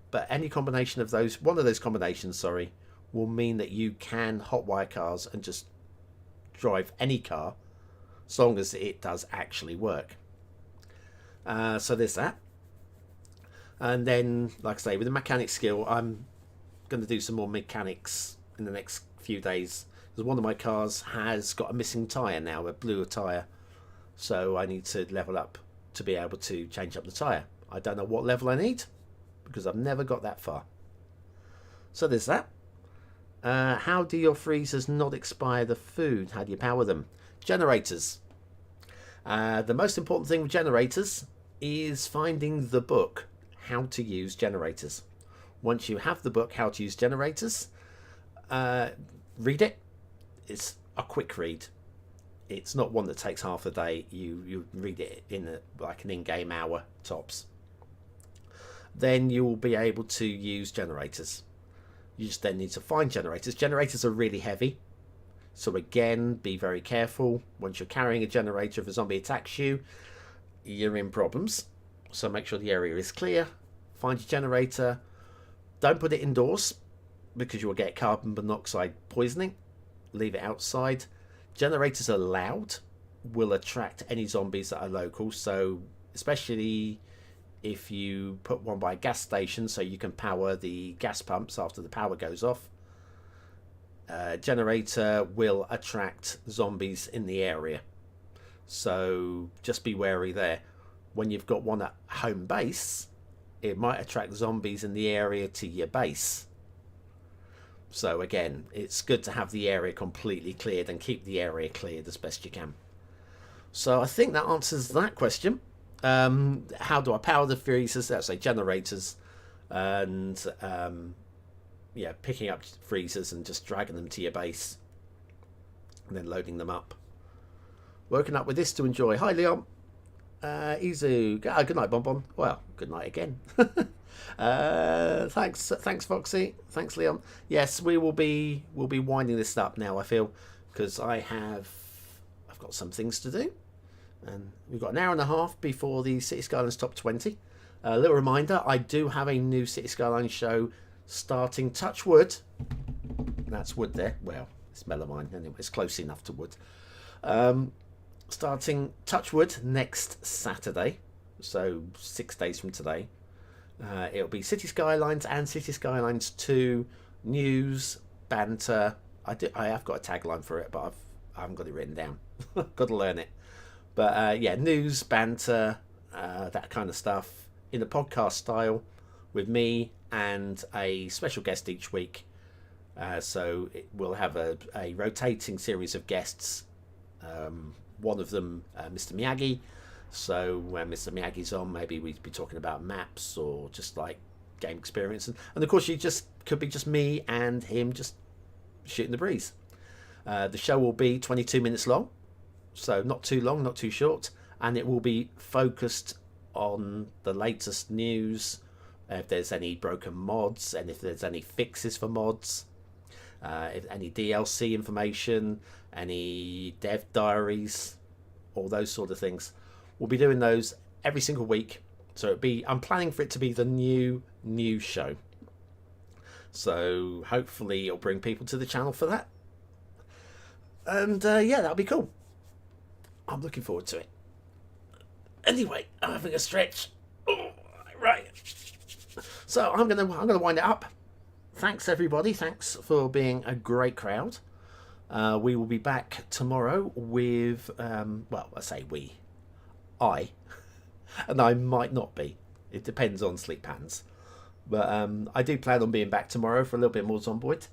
but any combination of those, one of those combinations, sorry, will mean that you can hotwire cars and just drive any car, as long as it does actually work. So there's that. And then, like I say, with the mechanic skill, I'm going to do some more mechanics in the next few days. Because one of my cars has got a missing tyre now, a blue tyre. So I need to level up to be able to change up the tyre. I don't know what level I need, because I've never got that far. So there's that. How do your freezers not expire the food? How do you power them? Generators. The most important thing with generators is finding the book, How to Use Generators. Once you have the book, How to Use Generators, read it. It's a quick read. It's not one that takes half a day. You read it in like an in-game hour tops. Then you will be able to use generators. You just then need to find generators. Generators are really heavy. So again, be very careful. Once you're carrying a generator, if a zombie attacks you, you're in problems. So make sure the area is clear. Find your generator. Don't put it indoors, because you will get carbon monoxide poisoning. Leave it outside. Generators are loud, will attract any zombies that are local. So especially if you put one by a gas station, so you can power the gas pumps after the power goes off. Generator will attract zombies in the area. So just be wary there. When you've got one at home base, it might attract zombies in the area to your base. So again, it's good to have the area completely cleared and keep the area cleared as best you can. So I think that answers that question. How do I power the freezers? Let's say generators, and yeah, picking up freezers and just dragging them to your base and then loading them up. Woken up with this to enjoy. Hi Leon. Izu. Good night, Bonbon. Well, good night again. Thanks Foxy. Thanks Leon. Yes, we'll be winding this up now, I feel, because I've got some things to do, and we've got an hour and a half before the City Skylines Top 20. A little reminder, I do have a new City Skylines show starting, touch wood. That's wood there. Well, it's melamine anyway, it's close enough to wood. Starting, touch wood, next Saturday, so 6 days from today. It'll be City Skylines and Cities Skylines 2 news, banter. I have got a tagline for it, but I haven't got it written down. Got to learn it. But yeah, news, banter, that kind of stuff in the podcast style with me and a special guest each week. So we'll have a rotating series of guests. One of them, Mr. Miyagi. So when Mr. Miyagi's on, maybe we'd be talking about maps or just like game experience. And of course, you just could be just me and him just shooting the breeze. The show will be 22 minutes long. So not too long, not too short. And it will be focused on the latest news. If there's any broken mods and if there's any fixes for mods. If any DLC information, any dev diaries, all those sort of things. We'll be doing those every single week. So I'm planning for it to be the new show. So hopefully it'll bring people to the channel for that. And yeah, that'll be cool. I'm looking forward to it. Anyway, I'm having a stretch. Oh, right. So I'm gonna wind it up. Thanks everybody. Thanks for being a great crowd. We will be back tomorrow with well, I say we. And I might not be. It depends on sleep patterns. But I do plan on being back tomorrow for a little bit more Zomboid.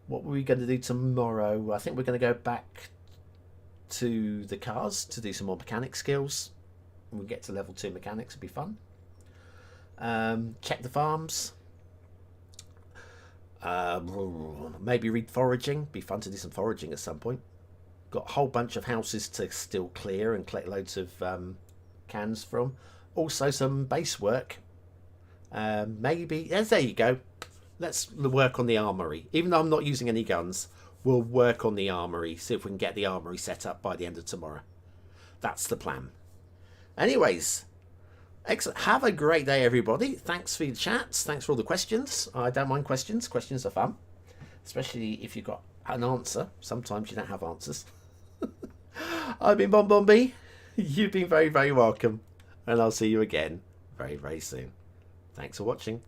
What were we going to do tomorrow? I think we're going to go back to the cars to do some more mechanic skills. When we get to level 2 mechanics, it'll be fun. Check the farms. Maybe read foraging. Be fun to do some foraging at some point. Got a whole bunch of houses to still clear and collect loads of cans from. Also some base work. Maybe, yes, there you go. Let's work on the armory. Even though I'm not using any guns, we'll work on the armory. See if we can get the armory set up by the end of tomorrow. That's the plan. Anyways, excellent. Have a great day, everybody. Thanks for your chats. Thanks for all the questions. I don't mind questions. Questions are fun. Especially if you've got an answer. Sometimes you don't have answers. I've been BonBonB. You've been very, very welcome. And I'll see you again very, very soon. Thanks for watching.